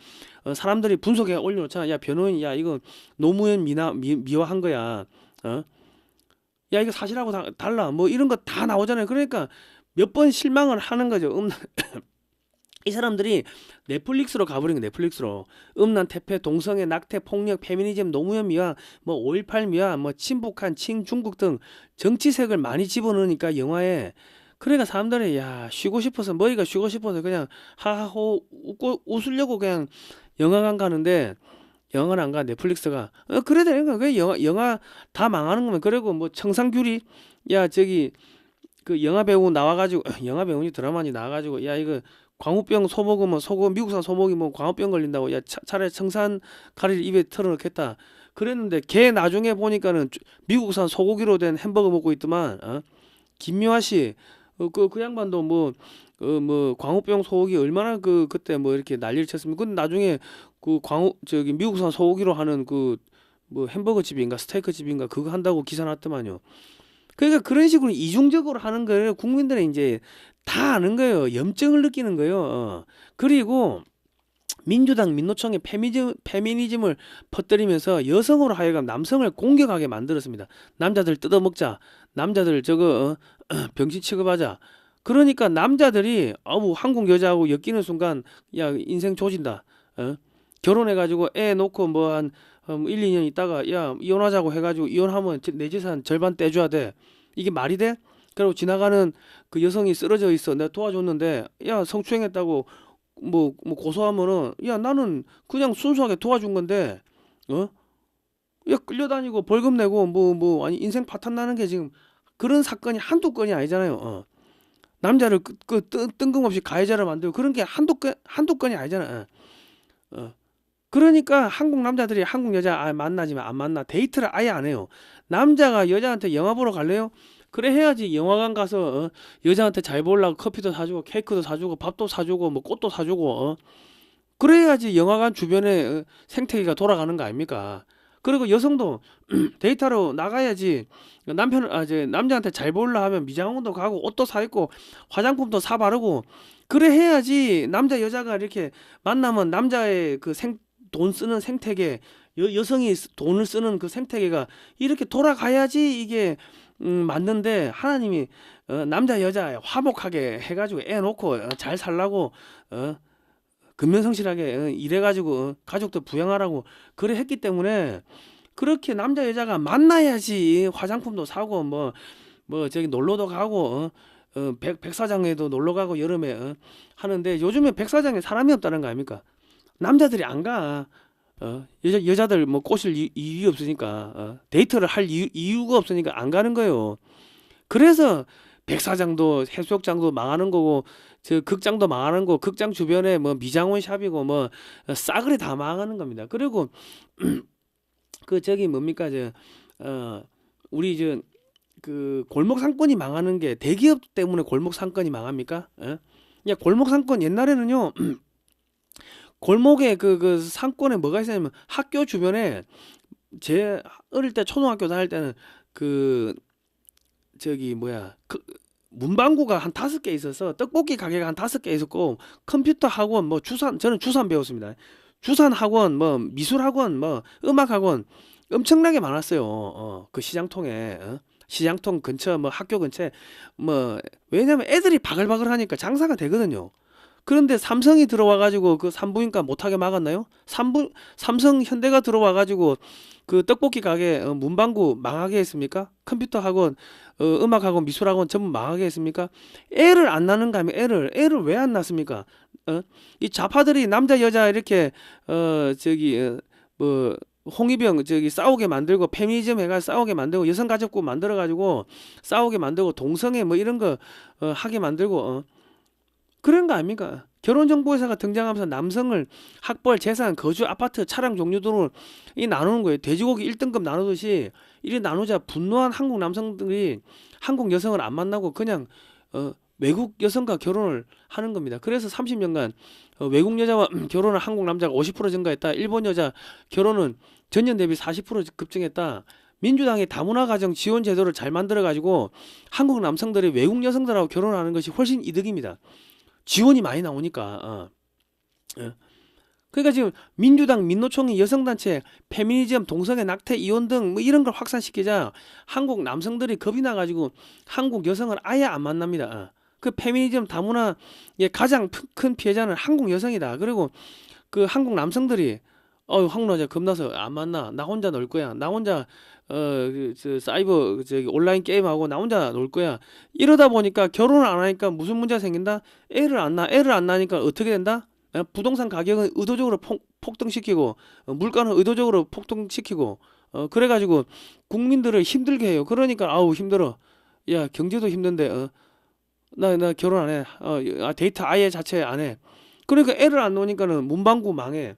사람들이 분석해 올려놓잖아. 야, 변호인, 야, 이거 노무현 미화한 거야. 야, 이거 사실하고 달라. 뭐 이런 거 다 나오잖아요. 그러니까 몇 번 실망을 하는 거죠. 이 사람들이 넷플릭스로 가버린 거. 넷플릭스로 음란, 태폐, 동성애, 낙태, 폭력, 페미니즘, 노무현 미화, 뭐 5.18 미화, 뭐 친북한, 친중국 등 정치색을 많이 집어넣으니까 영화에. 그러니까 사람들이 야, 쉬고 싶어서, 머리가 쉬고 싶어서 그냥 하하호 웃고 웃으려고 그냥 영화관 가는데 영화는 안 가. 넷플릭스가 그래 되는 거야. 그 영화 다 망하는 거면. 그리고 뭐 청산규리, 야, 저기 그 영화 배우 나와가지고 영화 배우니 드라마니 나와가지고 야, 이거 광우병 소 먹으면 미국산 소고기 뭐 광우병 걸린다고. 야, 차라리 청산 가리를 입에 털어넣겠다 그랬는데 걔 나중에 보니까는 미국산 소고기로 된 햄버거 먹고 있더만. 김미화 씨, 그 양반도 뭐 광우병 소고기 얼마나 그때 뭐 이렇게 난리를 쳤습니까? 근데 나중에 저기 미국산 소고기로 하는 그 뭐 햄버거 집인가 스테이크 집인가 그거 한다고 기사 났더만요. 그러니까 그런 식으로 이중적으로 하는 거예요. 국민들은 이제 다 아는 거예요. 염증을 느끼는 거예요. 그리고 민주당 민노총의 페미니즘을 퍼뜨리면서 여성으로 하여금 남성을 공격하게 만들었습니다. 남자들 뜯어먹자. 남자들 저거 병신 취급하자. 그러니까 남자들이 한국 여자하고 엮이는 순간 야, 인생 조진다. 결혼해가지고 애 놓고 뭐 한 1, 2년 있다가 야, 이혼하자고 해가지고 이혼하면 내 재산 절반 떼줘야 돼. 이게 말이 돼? 그리고 지나가는 그 여성이 쓰러져 있어. 내가 도와줬는데 야, 성추행했다고 뭐 고소하면은 야, 나는 그냥 순수하게 도와준 건데 야, 끌려다니고 벌금 내고 아니 인생 파탄 나는 게 지금 그런 사건이 한두 건이 아니잖아요. 남자를 뜬금없이 가해자를 만들고 그런 게 한두 건이 아니잖아. 그러니까 한국 남자들이 한국 여자 만나지만 안 만나. 데이트를 아예 안 해요. 남자가 여자한테 영화 보러 갈래요? 그래 해야지. 영화관 가서 여자한테 잘 보려고 커피도 사주고 케이크도 사주고 밥도 사주고 뭐 꽃도 사주고 그래야지 영화관 주변에 생태계가 돌아가는 거 아닙니까? 그리고 여성도 데이트하러 나가야지. 남자한테 잘 보려 하면 미장원도 가고 옷도 사 입고 화장품도 사 바르고 그래 해야지. 남자 여자가 이렇게 만나면 남자의 그 돈 쓰는 생태계, 여성이 돈을 쓰는 그 생태계가 이렇게 돌아가야지 이게 맞는데 하나님이 남자 여자 화목하게 해가지고 애 놓고 잘 살라고 근면성실하게 이래가지고 가족들 부양하라고 그래 했기 때문에 그렇게 남자 여자가 만나야지. 화장품도 사고 뭐 저기 놀러도 가고 백사장에도 놀러 가고 여름에 하는데 요즘에 백사장에 사람이 없다는 거 아닙니까? 남자들이 안 가. 여자들 뭐 꼬실 이유 없으니까 데이트를 할 이유가 없으니까 안 가는 거예요. 그래서 백사장도 해수욕장도 망하는 거고 저 극장도 망하는 거, 극장 주변에 뭐 미장원 샵이고 뭐 싸그리 다 망하는 겁니다. 그리고 그 저기 뭡니까 우리 그 골목 상권이 망하는 게 대기업 때문에 골목 상권이 망합니까? 예? 야, 골목 상권 옛날에는요. 골목에 그 상권에 뭐가 있었냐면 학교 주변에 제 어릴 때 초등학교 다닐 때는 그 저기 뭐야 그 문방구가 한 5개 있어서 떡볶이 가게가 한 5개 있었고 컴퓨터 학원 뭐 주산 저는 주산 배웠습니다. 주산 학원 뭐 미술 학원 뭐 음악 학원 엄청나게 많았어요. 그 시장통에 시장통 근처 뭐 학교 근처에 뭐 왜냐면 애들이 바글바글 하니까 장사가 되거든요. 그런데 삼성이 들어와 가지고 그 산부인과 못하게 막았나요? 삼성 현대가 들어와 가지고 그 떡볶이 가게 문방구 망하게 했습니까? 컴퓨터 학원 음악 학원 미술 학원 전부 망하게 했습니까? 애를 안 낳는가 하면 애를 왜 안 낳습니까? 이 좌파들이 남자 여자 이렇게 저기 뭐 홍위병 저기 싸우게 만들고 페미니즘 해가 싸우게 만들고 여성가족부 만들어 가지고 싸우게 만들고 동성애 뭐 이런 거 하게 만들고 그런 거 아닙니까? 결혼정보회사가 등장하면서 남성을 학벌, 재산, 거주, 아파트, 차량 종류 등을 이 나누는 거예요. 돼지고기 1등급 나누듯이 이리 나누자 분노한 한국 남성들이 한국 여성을 안 만나고 그냥 외국 여성과 결혼을 하는 겁니다. 그래서 30년간 외국 여자와 결혼을 한국 남자가 50% 증가했다. 일본 여자 결혼은 전년 대비 40% 급증했다. 민주당이 다문화 가정 지원 제도를 잘 만들어 가지고 한국 남성들이 외국 여성들하고 결혼하는 것이 훨씬 이득입니다. 지원이 많이 나오니까. 예. 그러니까 지금 민주당 민노총이 여성단체 페미니즘 동성애 낙태 이혼 등 뭐 이런 걸 확산시키자 한국 남성들이 겁이 나가지고 한국 여성을 아예 안 만납니다. 그 페미니즘 다문화의 가장 큰 피해자는 한국 여성이다. 그리고 그 한국 남성들이 한국 여자 겁나서 안 만나. 나 혼자 놀 거야. 나 혼자 저 사이버 저기 온라인 게임하고 나 혼자 놀 거야. 이러다 보니까 결혼을 안 하니까 무슨 문제가 생긴다? 애를 안 낳아. 애를 안 낳으니까 어떻게 된다? 부동산 가격은 의도적으로 폭등시키고 물가는 의도적으로 폭등시키고 그래가지고 국민들을 힘들게 해요. 그러니까 아우 힘들어. 야 경제도 힘든데 나 결혼 안 해. 데이트 아예 자체 안 해. 그러니까 애를 안 놓으니까는 문방구 망해.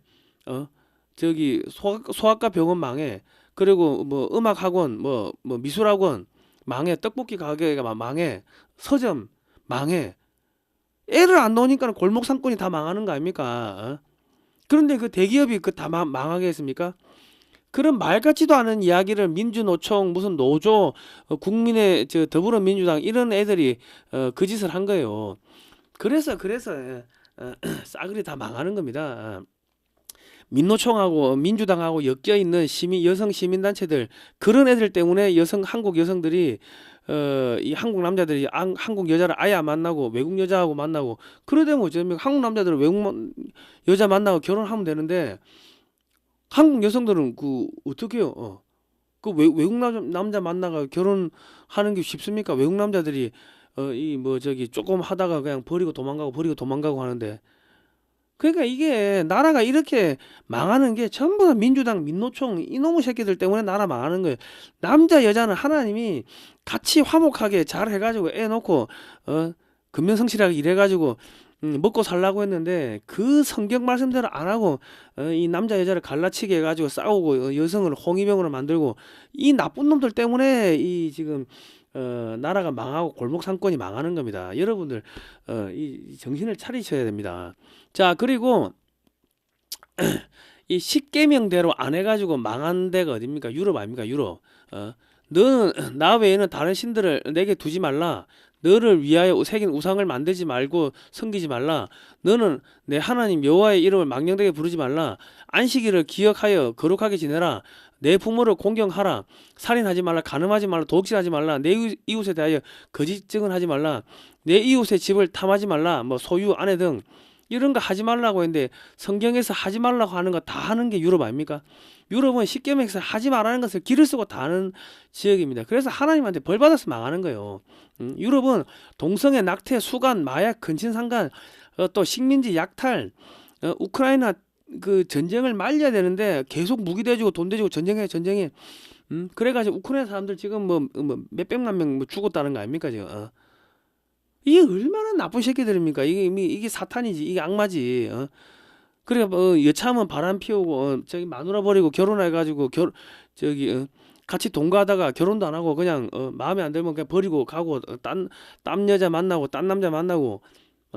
저기 소아과 병원 망해. 그리고 뭐 음악 학원, 뭐 미술 학원 망해. 떡볶이 가게가 망해. 서점 망해. 애를 안 놓으니까 골목 상권이 다 망하는 거 아닙니까? 그런데 그 대기업이 그 다 망하게 했습니까? 그런 말 같지도 않은 이야기를 민주노총 무슨 노조 국민의 저 더불어민주당 이런 애들이 그 짓을 한 거예요. 그래서 싸그리 다 망하는 겁니다. 민노총하고 민주당하고 엮여 있는 여성 시민단체들 그런 애들 때문에 한국 여성들이 이 한국 남자들이 한국 여자를 아예 안 만나고 외국 여자하고 만나고 그러다 뭐 한국 남자들은 외국 여자 만나고 결혼하면 되는데 한국 여성들은 그 어떻게 해요? 그 외국 남자 만나가 결혼하는 게 쉽습니까? 외국 남자들이 이 뭐 저기 조금 하다가 그냥 버리고 도망가고 하는데 그러니까 이게 나라가 이렇게 망하는 게 전부 다 민주당 민노총 이놈의 새끼들 때문에 나라 망하는 거예요. 남자 여자는 하나님이 같이 화목하게 잘 해가지고 애 놓고 근면성실하게 일해가지고 먹고 살라고 했는데 그 성경 말씀대로 안 하고 이 남자 여자를 갈라치게 해가지고 싸우고 여성을 홍위병으로 만들고 이 나쁜 놈들 때문에 이 지금 나라가 망하고 골목 상권이 망하는 겁니다. 여러분들 이 정신을 차리셔야 됩니다. 자 그리고 이 십계명대로 안 해가지고 망한 데가 어딥니까? 유럽 아닙니까? 유럽. 너는 나 외에는 다른 신들을 내게 두지 말라. 너를 위하여 새긴 우상을 만들지 말고 섬기지 말라. 너는 내 하나님 여호와의 이름을 망령되게 부르지 말라. 안식일을 기억하여 거룩하게 지내라. 내 부모를 공경하라. 살인하지 말라. 간음하지 말라. 도둑질하지 말라. 내 이웃에 대하여 거짓 증언하지 말라. 내 이웃의 집을 탐하지 말라. 뭐 소유 아내 등 이런 거 하지 말라고 했는데 성경에서 하지 말라고 하는 거 다 하는 게 유럽 아닙니까? 유럽은 십계명에서 하지 말라는 것을 길을 쓰고 다 하는 지역입니다. 그래서 하나님한테 벌 받아서 망하는 거예요. 유럽은 동성애, 낙태, 수간, 마약, 근친상간, 또 식민지 약탈, 우크라이나 그 전쟁을 말려야 되는데 계속 무기 대주고 돈 대주고 전쟁해. 그래가지고 우크라이나 사람들 지금 뭐 몇백만 명 뭐 죽었다는 거 아닙니까 지금? 이게 얼마나 나쁜 새끼들입니까? 이게 사탄이지, 이게 악마지. 그래 여차하면 바람 피우고 저기 마누라 버리고 결혼해가지고 저기 같이 동거하다가 결혼도 안 하고 그냥 마음에 안 들면 그냥 버리고 가고 딴 여자 만나고 딴 남자 만나고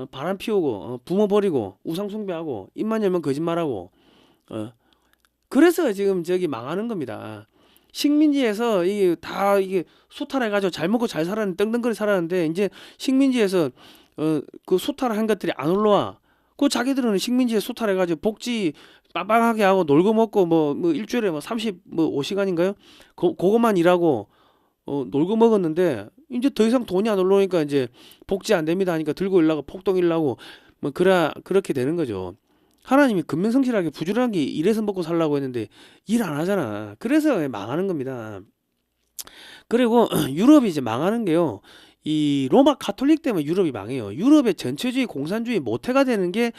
바람 피우고 부모 버리고 우상 숭배하고 입만 열면 거짓말하고 그래서 지금 저기 망하는 겁니다. 식민지에서 이게 다 이게 수탈해가지고 잘 먹고 잘 살았는데 떵떵거리 살았는데 이제 식민지에서 그 수탈한 것들이 안 올라와. 그 자기들은 식민지에 수탈해가지고 복지 빵빵하게 하고 놀고 먹고 뭐 일주일에 뭐 35시간인가요? 그거만 일하고 놀고 먹었는데 이제 더 이상 돈이 안 올라오니까 이제 복지 안 됩니다 하니까 들고 일나고 폭동 일나고 뭐 그렇게 되는 거죠. 하나님이 근면성실하게 부지런하게 일해서 먹고 살라고 했는데 일 안 하잖아. 그래서 망하는 겁니다. 그리고 유럽이 이제 망하는 게요. 이 로마 가톨릭 때문에 유럽이 망해요. 유럽의 전체주의 공산주의 모태가 되는 게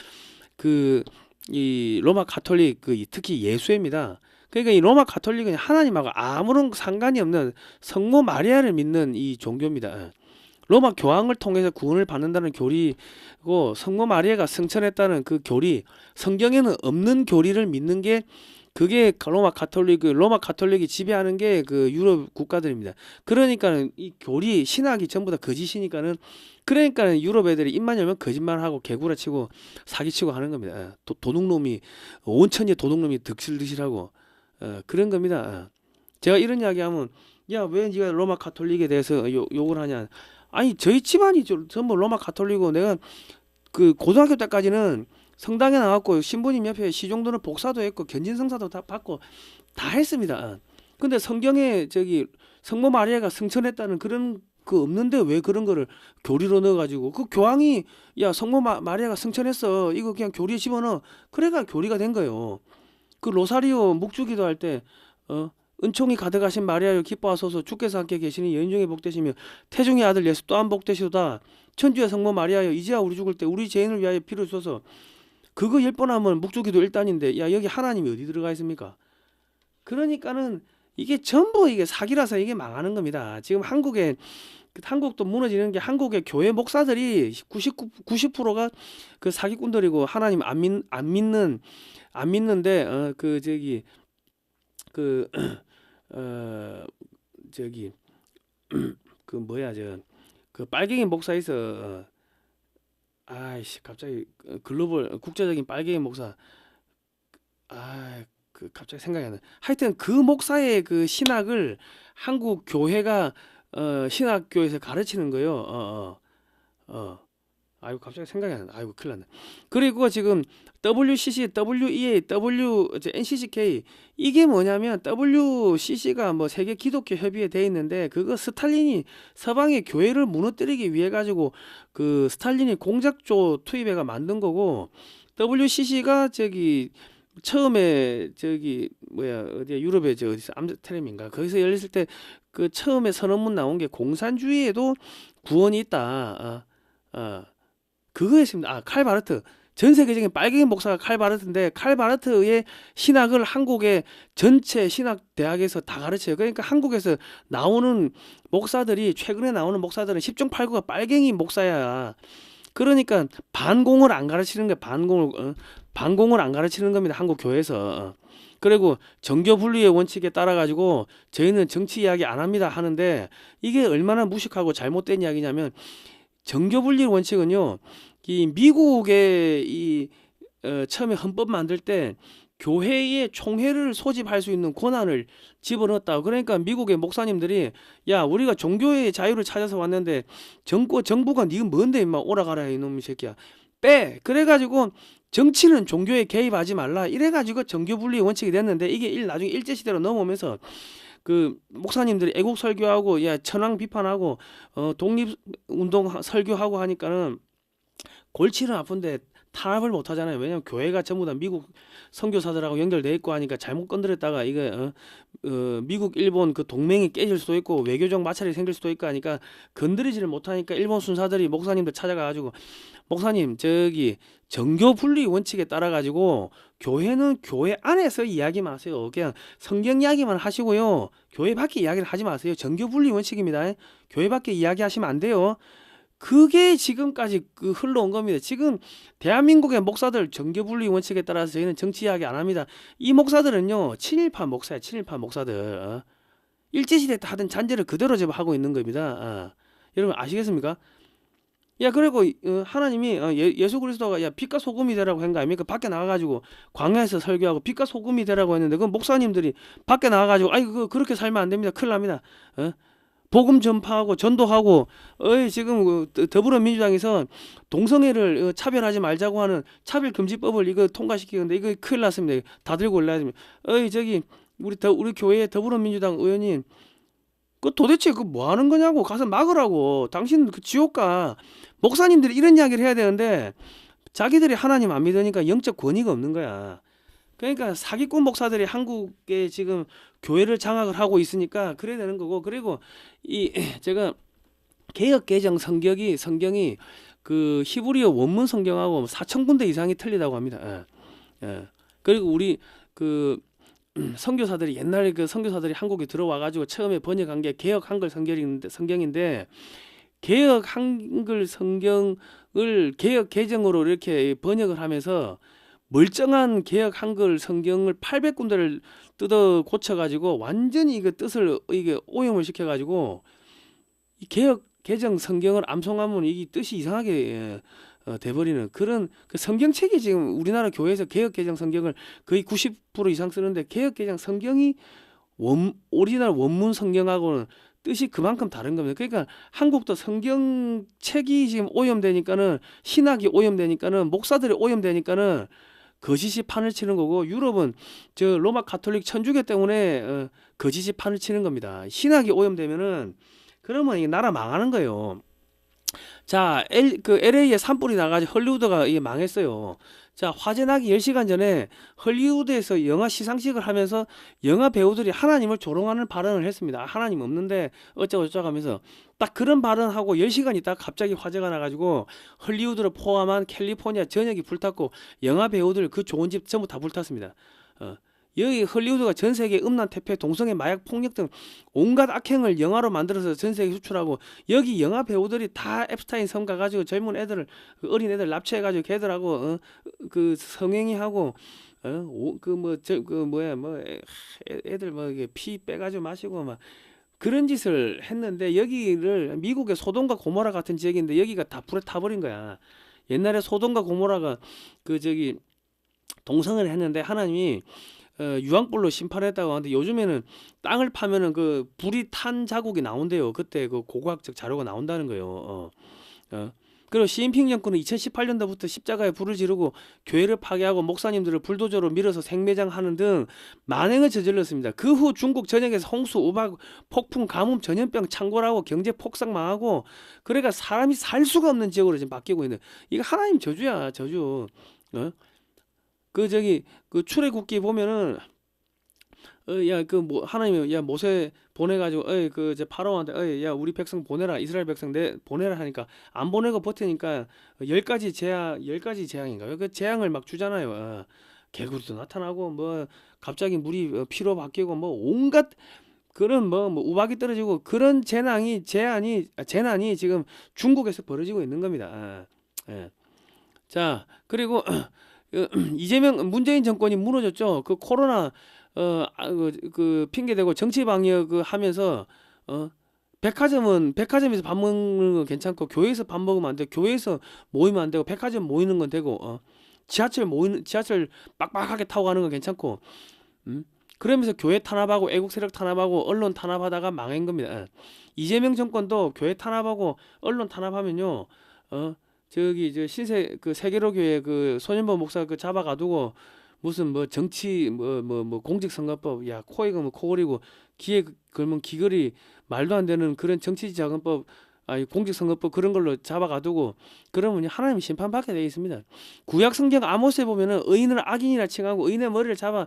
이 로마 가톨릭 특히 예수회입니다. 그러니까 이 로마 가톨릭은 하나님하고 아무런 상관이 없는 성모 마리아를 믿는 이 종교입니다. 로마 교황을 통해서 구원을 받는다는 교리고 성모 마리아가 승천했다는 그 교리, 성경에는 없는 교리를 믿는 게 그게 로마 가톨릭이 지배하는 게 그 유럽 국가들입니다. 그러니까는 이 교리 신학이 전부 다 거짓이니까는 그러니까는 유럽 애들이 입만 열면 거짓말하고 개구라치고 사기치고 하는 겁니다. 도둑놈이 온천지 도둑놈이 득실득실하고 그런 겁니다. 제가 이런 이야기하면 야 왜 네가 로마 가톨릭에 대해서 욕을 하냐? 아니 저희 집안이 전부 로마 가톨릭이고 내가 그 고등학교 때까지는 성당에 나왔고 신부님 옆에 시종도는 복사도 했고 견진성사도 다 받고 다 했습니다. 근데 성경에 저기 성모 마리아가 승천했다는 그런 그 없는데 왜 그런 거를 교리로 넣어가지고 그 교황이 야 성모 마리아가 승천했어 이거 그냥 교리에 집어넣어 그래가 교리가 된 거예요. 그 로사리오 묵주기도 할 때 은총이 가득하신 마리아여 기뻐하소서 주께서 함께 계시니 여인 중에 복되시며 태중의 아들 예수 또한 복되시도다 천주의 성모 마리아여 이제야 우리 죽을 때 우리 죄인을 위하여 피를 주소서. 그거 10번 하면 묵주기도 1단인데 야 여기 하나님이 어디 들어가 있습니까? 그러니까는 이게 전부 이게 사기라서 이게 망하는 겁니다. 지금 한국도 무너지는 게 한국의 교회 목사들이 90%가 그 사기꾼들이고 하나님 안 믿는데 그 저기 그 저기 그 뭐야 그 빨갱이 목사에서 아이씨 갑자기 글로벌 국제적인 빨갱이 목사 그 갑자기 생각이 안 나. 하여튼 그 목사의 그 신학을 한국 교회가 신학교에서 가르치는 거예요. 아이고 갑자기 생각이 안 나. 아이고 큰일 났네. 그리고 지금 WCC, WEA, NCCK 이게 뭐냐면 WCC가 뭐 세계 기독교 협의회 돼 있는데 그거 스탈린이 서방의 교회를 무너뜨리기 위해 가지고 그 스탈린이 공작조 투입해가 만든 거고 WCC가 저기 처음에 저기 뭐야 어디야 유럽의 어디서 암스테르담인가 거기서 열렸을 때 그 처음에 선언문 나온 게 공산주의에도 구원이 있다. 그거였습니다. 칼 바르트. 전 세계적인 빨갱이 목사가 칼 바르트인데 칼 바르트의 신학을 한국의 전체 신학 대학에서 다 가르쳐요. 그러니까 한국에서 나오는 목사들이 최근에 나오는 목사들은 10중 8구가 빨갱이 목사야. 그러니까 반공을 안 가르치는 게 반공을 안 가르치는 겁니다. 한국 교회에서. 그리고 정교 분리의 원칙에 따라 가지고 저희는 정치 이야기 안 합니다 하는데 이게 얼마나 무식하고 잘못된 이야기냐면 정교 분리 원칙은요. 이 미국의 처음에 헌법 만들 때 교회의 총회를 소집할 수 있는 권한을 집어넣었다. 그러니까 미국의 목사님들이 야 우리가 종교의 자유를 찾아서 왔는데 정부가 니가 뭔데 임마 오라가라 이놈의 새끼야 빼. 그래가지고 정치는 종교에 개입하지 말라. 이래가지고 정교분리 원칙이 됐는데 이게 나중에 일제시대로 넘어오면서 그 목사님들이 애국 설교하고 야 천황 비판하고 독립운동 설교하고 하니까는 골치는 아픈데 탄압을 못 하잖아요. 왜냐면 교회가 전부 다 미국 선교사들하고 연결돼 있고 하니까 잘못 건드렸다가 이거 미국 일본 그 동맹이 깨질 수도 있고 외교적 마찰이 생길 수도 있고 하니까 건드리지를 못하니까 일본 순사들이 목사님들 찾아가가지고 목사님 저기 정교 분리 원칙에 따라 가지고 교회는 교회 안에서 이야기 마세요. 그냥 성경 이야기만 하시고요. 교회 밖에 이야기를 하지 마세요. 정교 분리 원칙입니다. 교회 밖에 이야기하시면 안 돼요. 그게 지금까지 흘러온 겁니다. 지금 대한민국의 목사들 정교분리 원칙에 따라서 저희는 정치 이야기 안 합니다. 이 목사들은요 친일파 목사야. 친일파 목사들. 일제시대 때 하던 잔재를 그대로 지금 하고 있는 겁니다. 여러분 아시겠습니까? 야, 그리고 하나님이 예수 그리스도가 야 빛과 소금이 되라고 한 거 아닙니까? 밖에 나가가지고 광야에서 설교하고 빛과 소금이 되라고 했는데 그 목사님들이 밖에 나가가지고 아이 그렇게 살면 안 됩니다. 큰일 납니다. 복음 전파하고 전도하고 지금 더불어민주당에서 동성애를 차별하지 말자고 하는 차별금지법을 이거 통과시키는데 이거 큰일 났습니다. 다 들고 올라야 됩니다. 저기 우리 교회 더불어민주당 의원님 그 도대체 그 뭐 하는 거냐고 가서 막으라고. 당신 그 지옥 가. 목사님들이 이런 이야기를 해야 되는데 자기들이 하나님 안 믿으니까 영적 권위가 없는 거야. 그러니까 사기꾼 목사들이 한국에 지금 교회를 장악을 하고 있으니까 그래야 되는 거고. 그리고 이 제가 개역 개정 성경이 그 히브리어 원문 성경하고 4,000군데 이상이 틀리다고 합니다. 그리고 우리 그 선교사들이 옛날에 그 선교사들이 한국에 들어와 가지고 처음에 번역한 게 개역 한글 성경인데 개역 한글 성경을 개역 개정으로 이렇게 번역을 하면서 멀쩡한 개역 한글 성경을 800군데를 뜯어 고쳐 가지고 완전히 이거 뜻을 이게 오염을 시켜 가지고 이 개역 개정 성경을 암송하면 이게 뜻이 이상하게 돼버리는 그런 그 성경책이 지금 우리나라 교회에서 개역 개정 성경을 거의 90% 이상 쓰는데 개역 개정 성경이 오리지널 원문 성경하고는 뜻이 그만큼 다른 겁니다. 그러니까 한국도 성경책이 지금 오염되니까는 신학이 오염되니까는 목사들이 오염되니까는 거짓이 판을 치는 거고 유럽은 저 로마 가톨릭 천주교 때문에 거짓이 판을 치는 겁니다. 신학이 오염되면은 그러면 이 나라 망하는 거예요. 자, LA에 산불이 나가지고 헐리우드가 이게 망했어요. 자, 화재 나기 10시간 전에 헐리우드에서 영화 시상식을 하면서 영화 배우들이 하나님을 조롱하는 발언을 했습니다. 하나님 없는데 어쩌고저쩌고 하면서 딱 그런 발언하고 10시간 있다가 갑자기 화재가 나가지고 헐리우드를 포함한 캘리포니아 전역이 불탔고 영화 배우들 그 좋은 집 전부 다 불탔습니다. 여기 헐리우드가 전 세계 음란 태폐, 동성애, 마약, 폭력 등 온갖 악행을 영화로 만들어서 전 세계에 수출하고 여기 영화 배우들이 다 앱스타인 섬 가가지고 젊은 애들을 어린 애들 납치해가지고 걔들하고 그 성행위하고 애들 뭐 이게 피 빼가지고 마시고 막 그런 짓을 했는데 여기를 미국의 소돔과 고모라 같은 지역인데 여기가 다 불에 타버린 거야. 옛날에 소돔과 고모라가 그 저기 동성애를 했는데 하나님이 유황불로 심판했다고 하는데 요즘에는 땅을 파면은 그 불이 탄 자국이 나온대요. 그때 그 고고학적 자료가 나온다는 거예요. 그리고 시진핑 정권은 2018년도부터 십자가에 불을 지르고 교회를 파괴하고 목사님들을 불도저로 밀어서 생매장하는 등 만행을 저질렀습니다. 그 후 중국 전역에서 홍수, 우박, 폭풍, 가뭄, 전염병 창궐하고 경제 폭삭 망하고 그러니까 사람이 살 수가 없는 지역으로 지금 바뀌고 있는 이거 하나님 저주야, 저주. 그 저기 그 출애굽기 보면은 야 그 뭐 하나님이 야 모세 보내가지고 그 이제 파라오한테 야 우리 백성 보내라 이스라엘 백성 내 보내라 하니까 안 보내고 버티니까 10가지 재앙인가요? 그 재앙을 막 주잖아요. 개구리도 나타나고 뭐 갑자기 물이 피로 바뀌고 뭐 온갖 그런 뭐 우박이 떨어지고 그런 재난이 지금 중국에서 벌어지고 있는 겁니다. 자 그리고 문재인 정권이 무너졌죠. 그 코로나 그 핑계 대고 정치 방역 하면서 백화점에서 밥 먹는 건 괜찮고 교회에서 밥 먹으면 안 돼. 교회에서 모이면 안 되고 백화점 모이는 건 되고 지하철 빡빡하게 타고 가는 건 괜찮고 그러면서 교회 탄압하고 애국 세력 탄압하고 언론 탄압하다가 망한 겁니다. 이재명 정권도 교회 탄압하고 언론 탄압하면요. 저기 저 신세 그 세계로교회 그 손현보 목사 그 잡아가두고 무슨 뭐 정치 뭐 공직선거법 야 코에 걸면 코걸이고 귀에 걸면 귀걸이 말도 안 되는 그런 정치자금법 공직선거법 그런 걸로 잡아가두고 그러면 하나님 심판받게 되어 있습니다. 구약 성경 아모스에 보면은 의인을 악인이라 칭하고 의인의 머리를 잡아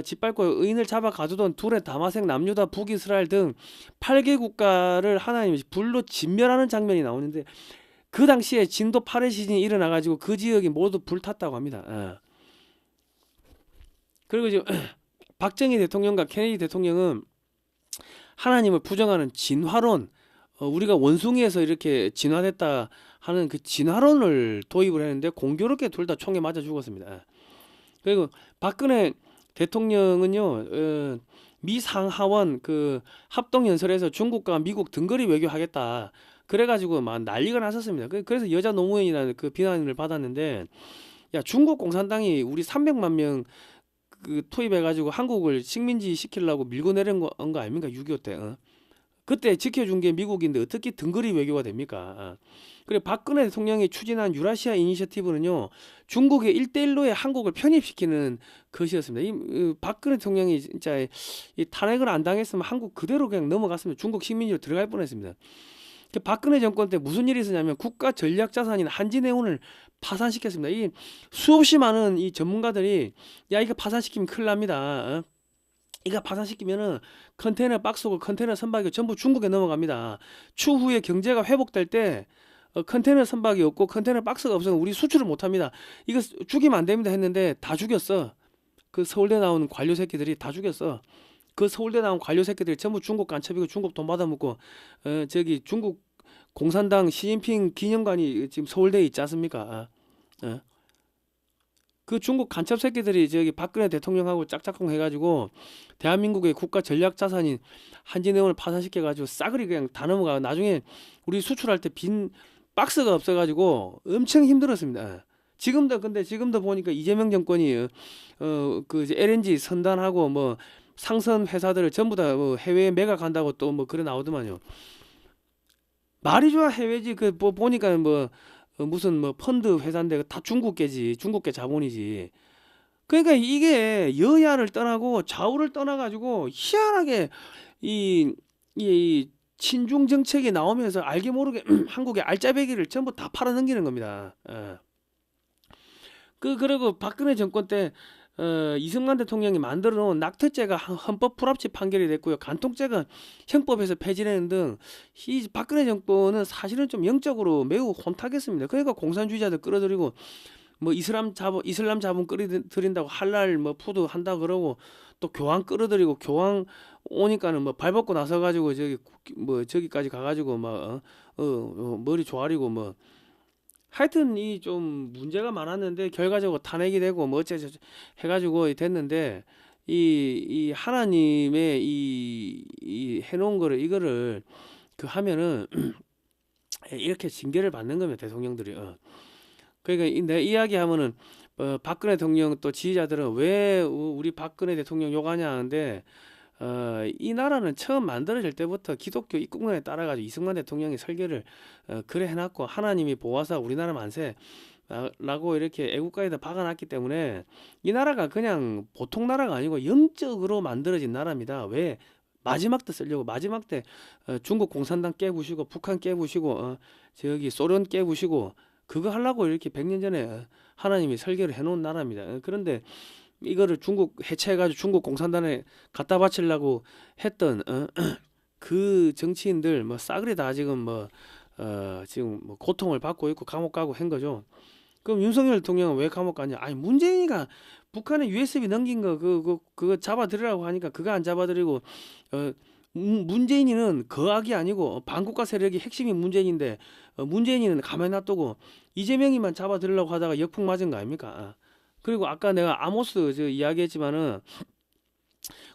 짓밟고 의인을 잡아 가두던 둘의 다마색 남유다 북이스라엘 등 8개 국가를 하나님이 불로 진멸하는 장면이 나오는데 그 당시에 진도 8의 시진이 일어나가지고 그 지역이 모두 불탔다고 합니다. 그리고 지금 박정희 대통령과 케네디 대통령은 하나님을 부정하는 진화론, 우리가 원숭이에서 이렇게 진화됐다 하는 그 진화론을 도입을 했는데 공교롭게 둘 다 총에 맞아 죽었습니다. 그리고 박근혜 대통령은요, 미 상하원 그 합동 연설에서 중국과 미국 등거리 외교하겠다. 그래가지고 막 난리가 났었습니다. 그래서 여자 노무현이라는 그 비난을 받았는데, 야, 중국 공산당이 우리 300만 명 그 투입해가지고 한국을 식민지 시키려고 밀고 내린 거 아닙니까? 6.25 때. 그때 지켜준 게 미국인데 어떻게 등거리 외교가 됩니까? 그리고 박근혜 대통령이 추진한 유라시아 이니셔티브는요, 중국의 1대1로의 한국을 편입시키는 것이었습니다. 박근혜 대통령이 진짜 이 탄핵을 안 당했으면 한국 그대로 그냥 넘어갔습니다. 중국 식민지로 들어갈 뻔했습니다. 박근혜 정권 때 무슨 일이 있었냐면 국가 전략 자산인 한진해운을 파산시켰습니다. 이 수없이 많은 이 전문가들이, 야, 이거 파산시키면 큰일 납니다. 이거 파산시키면은 컨테이너 박스고 컨테이너 선박이 전부 중국에 넘어갑니다. 추후에 경제가 회복될 때 컨테이너 선박이 없고 컨테이너 박스가 없으면 우리 수출을 못합니다. 이거 죽이면 안 됩니다 했는데 다 죽였어. 그 서울대 나온 관료 새끼들이 다 죽였어. 그 서울대 나온 관료 새끼들이 전부 중국 간첩이고 중국 돈 받아먹고, 저기 중국 공산당 시진핑 기념관이 지금 서울대에 있지 않습니까? 그 중국 간첩 새끼들이 저기 박근혜 대통령하고 짝짝꿍 해가지고 대한민국의 국가 전략 자산인 한진해운을 파산시켜가지고 싸그리 그냥 다 넘어가. 나중에 우리 수출할 때 빈 박스가 없어가지고 엄청 힘들었습니다. 지금도 보니까 이재명 정권이 그 이제 LNG 선단하고 뭐 상선 회사들을 전부 다 뭐 해외에 매각한다고 또 뭐 그래 나오더만요. 말이 좋아 해외지. 그 뭐 보니까 뭐 무슨 뭐 펀드 회사인데 다 중국계지. 중국계 자본이지. 그러니까 이게 여야를 떠나고 좌우를 떠나가지고 희한하게 이, 이 친중 정책이 나오면서 알게 모르게 한국의 알짜배기를 전부 다 팔아넘기는 겁니다. 그리고 박근혜 정권 때 이승만 대통령이 만들어 놓은 낙태죄가 헌법 불합치 판결이 됐고요. 간통죄가 형법에서 폐지되는 등 이 박근혜 정권은 사실은 좀 영적으로 매우 혼탁했습니다. 그러니까 공산주의자들 끌어들이고 뭐 이슬람 자본 끌어들인다고 할랄 뭐 푸드 한다 그러고, 또 교황 끌어들이고 교황 오니까는 뭐 발벗고 나서 가지고 저기 뭐 저기까지 가가지고 막 머리 조아리고 뭐 하여튼 이 좀 문제가 많았는데 결과적으로 탄핵이 되고 뭐 어쩌저 해가지고 됐는데, 이 하나님의 이 해놓은 거를 이거를 그 하면은 이렇게 징계를 받는 겁니다 대통령들이. 그러니까 내 이야기하면은 박근혜 대통령 또 지지자들은 왜 우리 박근혜 대통령 욕하냐 하는데, 이 나라는 처음 만들어질 때부터 기독교 입국론에 따라가지고 이승만 대통령이 설계를 그래 해놨고, 하나님이 보아서 우리나라 만세 라고 이렇게 애국가에다 박아놨기 때문에 이 나라가 그냥 보통 나라가 아니고 영적으로 만들어진 나라입니다. 왜? 마지막 때 쓰려고. 마지막 때 중국 공산당 깨부시고 북한 깨부시고 저기 소련 깨부시고 그거 하려고 이렇게 100년 전에 하나님이 설계를 해놓은 나라입니다. 그런데 이거를 중국 해체해가지고 중국 공산당에 갖다 바치려고 했던 그 정치인들 뭐 싸그리 다 지금 뭐 지금 뭐 고통을 받고 있고 감옥 가고 한 거죠. 그럼 윤석열 대통령은 왜 감옥 가냐? 아니 문재인이가 북한에 USB 넘긴 거 그거 잡아들이라고 하니까 그거 안 잡아들이고, 문재인이는 거악이 아니고 반국가 세력이 핵심이 문재인인데 문재인이는 가만히 놔두고 이재명이만 잡아들이려고 하다가 역풍 맞은 거 아닙니까? 그리고 아까 내가 아모스 저 이야기했지만은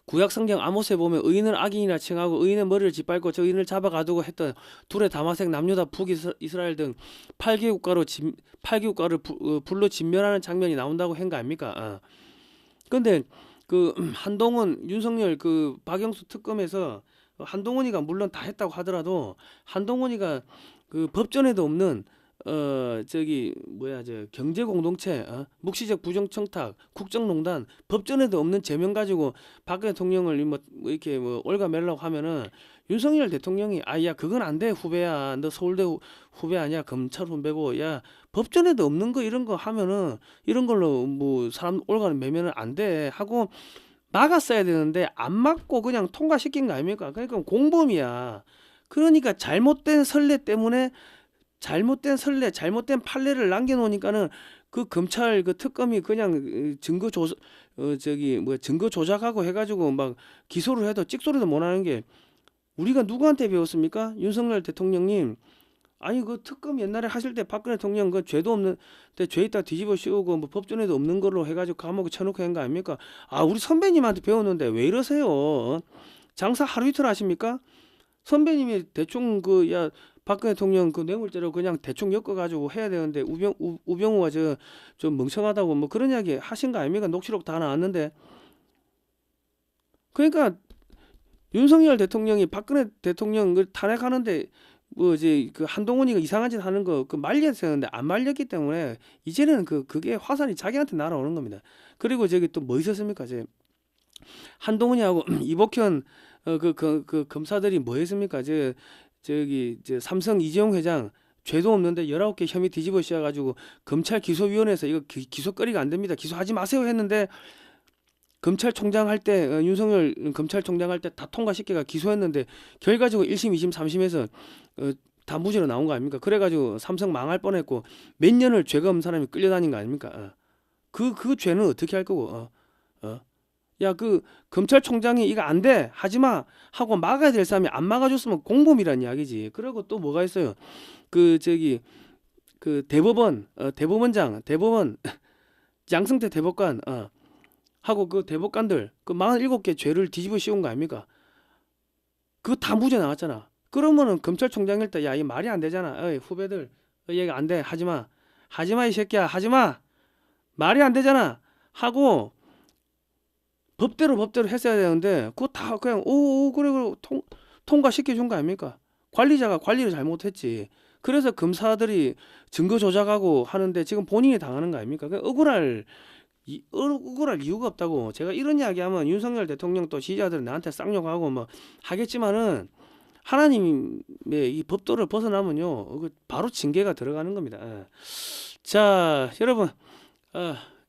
구약 성경 아모스에 보면 의인을 악인이라 칭하고 의인의 머리를 짓밟고 저 의인을 잡아가두고 했던 둘의 다마색 남유다 북이스라엘 등 8개 국가를 불로 진멸하는 장면이 나온다고 한 거 아닙니까? 근데 그 한동훈 윤석열 그 박영수 특검에서 한동훈이가 물론 다 했다고 하더라도 한동훈이가 그 법전에도 없는 저기 뭐야 저 경제공동체, 묵시적 부정청탁, 국정농단, 법전에도 없는 제명 가지고 박근혜 대통령을 뭐 이렇게 뭐 올가매려고 하면은 윤석열 대통령이 아야 그건 안 돼 후배야, 너 서울대 후배 아니야, 검찰 후배고, 야 법전에도 없는 거 이런 거 하면은 이런 걸로 뭐 사람 올가매면은 안 돼 하고 막았어야 되는데 안 막고 그냥 통과시킨 거 아닙니까? 그러니까 공범이야. 그러니까 잘못된 선례 때문에 잘못된 선례, 잘못된 판례를 남겨놓으니까는 그 검찰 그 특검이 그냥 증거 조작하고 해가지고 막 기소를 해도 찍소리도 못하는 게, 우리가 누구한테 배웠습니까? 윤석열 대통령님 아니 그 특검 옛날에 하실 때 박근혜 대통령 그 죄도 없는데 죄 있다 뒤집어 씌우고 뭐 법전에도 없는 걸로 해가지고 감옥에 쳐놓고 한 거 아닙니까? 아 우리 선배님한테 배웠는데 왜 이러세요? 장사 하루 이틀 하십니까? 선배님이 대충 그 야 박근혜 대통령 그 뇌물죄로 그냥 대충 엮어가지고 해야 되는데 우병우가 저 좀 멍청하다고 뭐 그런 이야기 하신 거 아닙니까? 녹취록 다 나왔는데. 그러니까 윤석열 대통령이 박근혜 대통령을 탄핵하는데 뭐 이제 그 한동훈이가 이상한 짓 하는 거 그 말렸었는데 안 말렸기 때문에 이제는 그게 화살이 자기한테 날아오는 겁니다. 그리고 저기 또 뭐 있었습니까? 제 한동훈이하고 이복현 그 검사들이 뭐 했습니까? 저기 삼성 이재용 회장 죄도 없는데 19개 혐의 뒤집어 씌워가지고 검찰 기소위원회에서 이거 기소거리가 안 됩니다. 기소하지 마세요 했는데 검찰총장 할 때 윤석열 검찰총장 할 때 다 통과시켜가 기소했는데 결과적으로 1심, 2심, 3심에서 다 무죄로 나온 거 아닙니까? 그래가지고 삼성 망할 뻔했고 몇 년을 죄가 없는 사람이 끌려다닌 거 아닙니까? 그 죄는 어떻게 할 거고? 야, 그 검찰총장이 이거 안 돼, 하지 마 하고 막아야 될 사람이 안 막아줬으면 공범이란 이야기지. 그리고 또 뭐가 있어요? 그 저기 그 대법원장 양승태 대법관 하고 그 대법관들 그 47개 죄를 뒤집어 씌운 거 아닙니까? 그거 다 무죄 나왔잖아. 그러면은 검찰총장일 때 야 이 말이 안 되잖아. 어이 후배들 얘기 안 돼, 하지 마, 하지 마 이 새끼야, 하지 마, 말이 안 되잖아 하고 법대로 했어야 되는데 그거 다 그냥 오 그래 통과시켜 준 거 아닙니까? 관리자가 관리를 잘못했지. 그래서 검사들이 증거 조작하고 하는데 지금 본인이 당하는 거 아닙니까? 억울할 이유가 없다고. 제가 이런 이야기하면 윤석열 대통령 또 지지자들 나한테 쌍욕하고 뭐 하겠지만은 하나님의 이 법도를 벗어나면요 바로 징계가 들어가는 겁니다. 자 여러분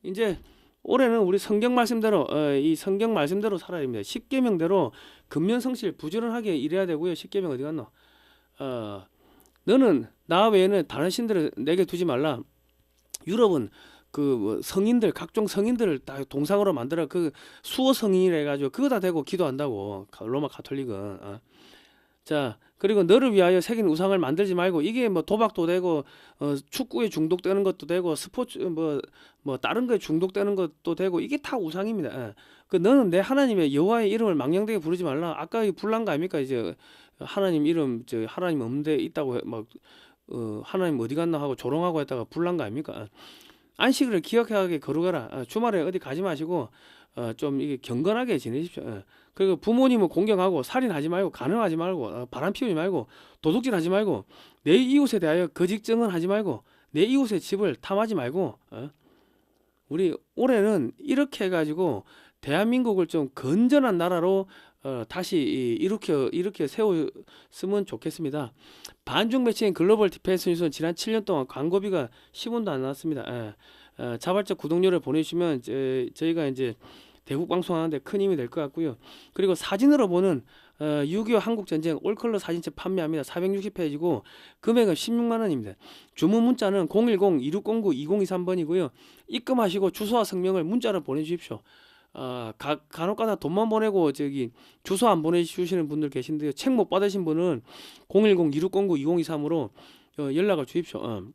이제 올해는 우리 성경 말씀대로 이 성경 말씀대로 살아야 됩니다. 10계명대로 근면성실 부지런하게 일해야 되고요. 10계명 어디 갔노? 너는 나 외에는 다른 신들을 내게 두지 말라. 유럽은 그 성인들 각종 성인들을 다 동상으로 만들어 그 수호 성인이라 해가지고 그거 다 대고 기도한다고 로마 가톨릭은. 자 그리고 너를 위하여 새긴 우상을 만들지 말고. 이게 뭐 도박도 되고 축구에 중독되는 것도 되고 스포츠 뭐 다른 거에 중독되는 것도 되고 이게 다 우상입니다. 그 너는 내 하나님의 여호와의 이름을 망령되게 부르지 말라. 아까 불난 거 아닙니까? 이제 하나님 이름 하나님 없는 데 있다고 막 하나님 어디 갔나 하고 조롱하고 했다가 불난 거 아닙니까? 안식일을 기억하게 거룩하라. 주말에 어디 가지 마시고 좀 이게 경건하게 지내십시오. 그리고 부모님을 공경하고 살인하지 말고 간음하지 말고 바람 피우지 말고 도둑질하지 말고 내 이웃에 대하여 거짓 증언하지 말고 내 이웃의 집을 탐하지 말고. 우리 올해는 이렇게 해가지고 대한민국을 좀 건전한 나라로 다시 이렇게 세웠으면 좋겠습니다. 반중 매체인 글로벌 디펜스 뉴스는 지난 7년 동안 광고비가 10원도 안 나왔습니다. 자발적 구독료를 보내주시면 저희가 이제 대국 방송하는데 큰 힘이 될 것 같고요. 그리고 사진으로 보는 6.25 한국전쟁 올컬러 사진첩 판매합니다. 460페이지고 금액은 16만 원입니다. 주문 문자는 010-2609-2023번이고요. 입금하시고 주소와 성명을 문자로 보내주십시오. 간혹가다 돈만 보내고 저기 주소 안 보내주시는 분들 계신데요. 책 못 받으신 분은 010-2609-2023으로 연락을 주십시오.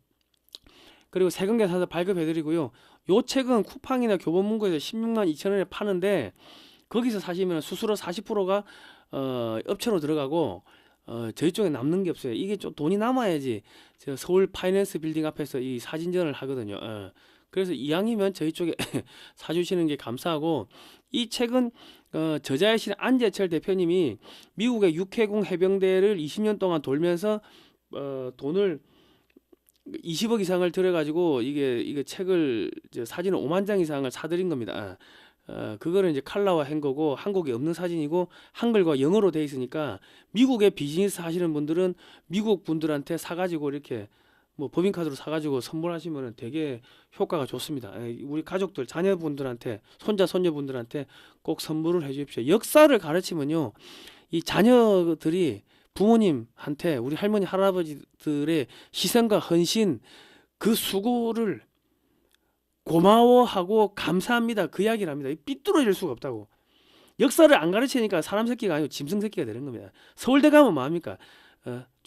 그리고 세금 계산서 발급해드리고요. 요 책은 쿠팡이나 교보문고에서 16만 2천 원에 파는데 거기서 사시면 수수료 40%가 업체로 들어가고 저희 쪽에 남는 게 없어요. 이게 좀 돈이 남아야지 제가 서울 파이낸스 빌딩 앞에서 이 사진전을 하거든요. 그래서 이왕이면 저희 쪽에 사주시는 게 감사하고, 이 책은 저자이신 안재철 대표님이 미국의 육해공 해병대를 20년 동안 돌면서 돈을 20억 이상을 들여가지고 이게 책을 사진을 5만 장 이상을 사들인 겁니다. 그거를 이제 칼라화한 거고 한국에 없는 사진이고 한글과 영어로 돼 있으니까 미국에 비즈니스 하시는 분들은 미국 분들한테 사가지고 이렇게 뭐 법인카드로 사가지고 선물하시면 되게 효과가 좋습니다. 우리 가족들 자녀분들한테 손자 손녀분들한테 꼭 선물을 해주십시오. 역사를 가르치면요 이 자녀들이 부모님한테 우리 할머니 할아버지들의 희생과 헌신 그 수고를 고마워하고 감사합니다 그 이야기를 합니다. 삐뚤어질 수가 없다고. 역사를 안 가르치니까 사람 새끼가 아니고 짐승 새끼가 되는 겁니다. 서울대 가면 뭐합니까?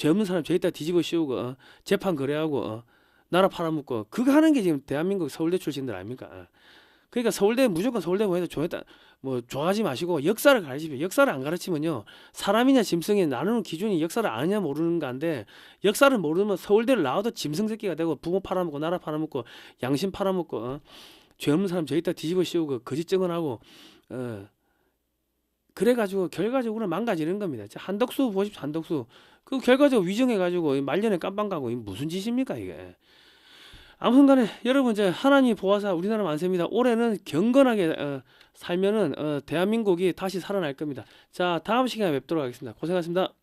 죄 없는 사람 죄 있다 뒤집어 씌우고 재판 거래하고 나라 팔아먹고 그거 하는 게 지금 대한민국 서울대 출신들 아닙니까? 그러니까 서울대 무조건 서울대 보내도 좋아했다 뭐 좋아하지 마시고 역사를 가르치십시오. 역사를 안 가르치면요 사람이냐 짐승이 나누는 기준이 역사를 아느냐 모르는 건데 역사를 모르면 서울대를 나와도 짐승 새끼가 되고 부모 팔아먹고 나라 팔아먹고 양심 팔아먹고 죄 없는 사람 죄 있다 뒤집어 씌우고 거짓 증언하고 그래가지고 결과적으로 망가지는 겁니다. 한덕수 보십시오. 한덕수 그 결과적으로 위정해가지고 말년에 깜빵 가고 이게 무슨 짓입니까 이게. 아무튼간에 여러분 이제 하나님 보아사 우리나라 만세입니다. 올해는 경건하게 살면은 대한민국이 다시 살아날 겁니다. 자 다음 시간에 뵙도록 하겠습니다. 고생하셨습니다.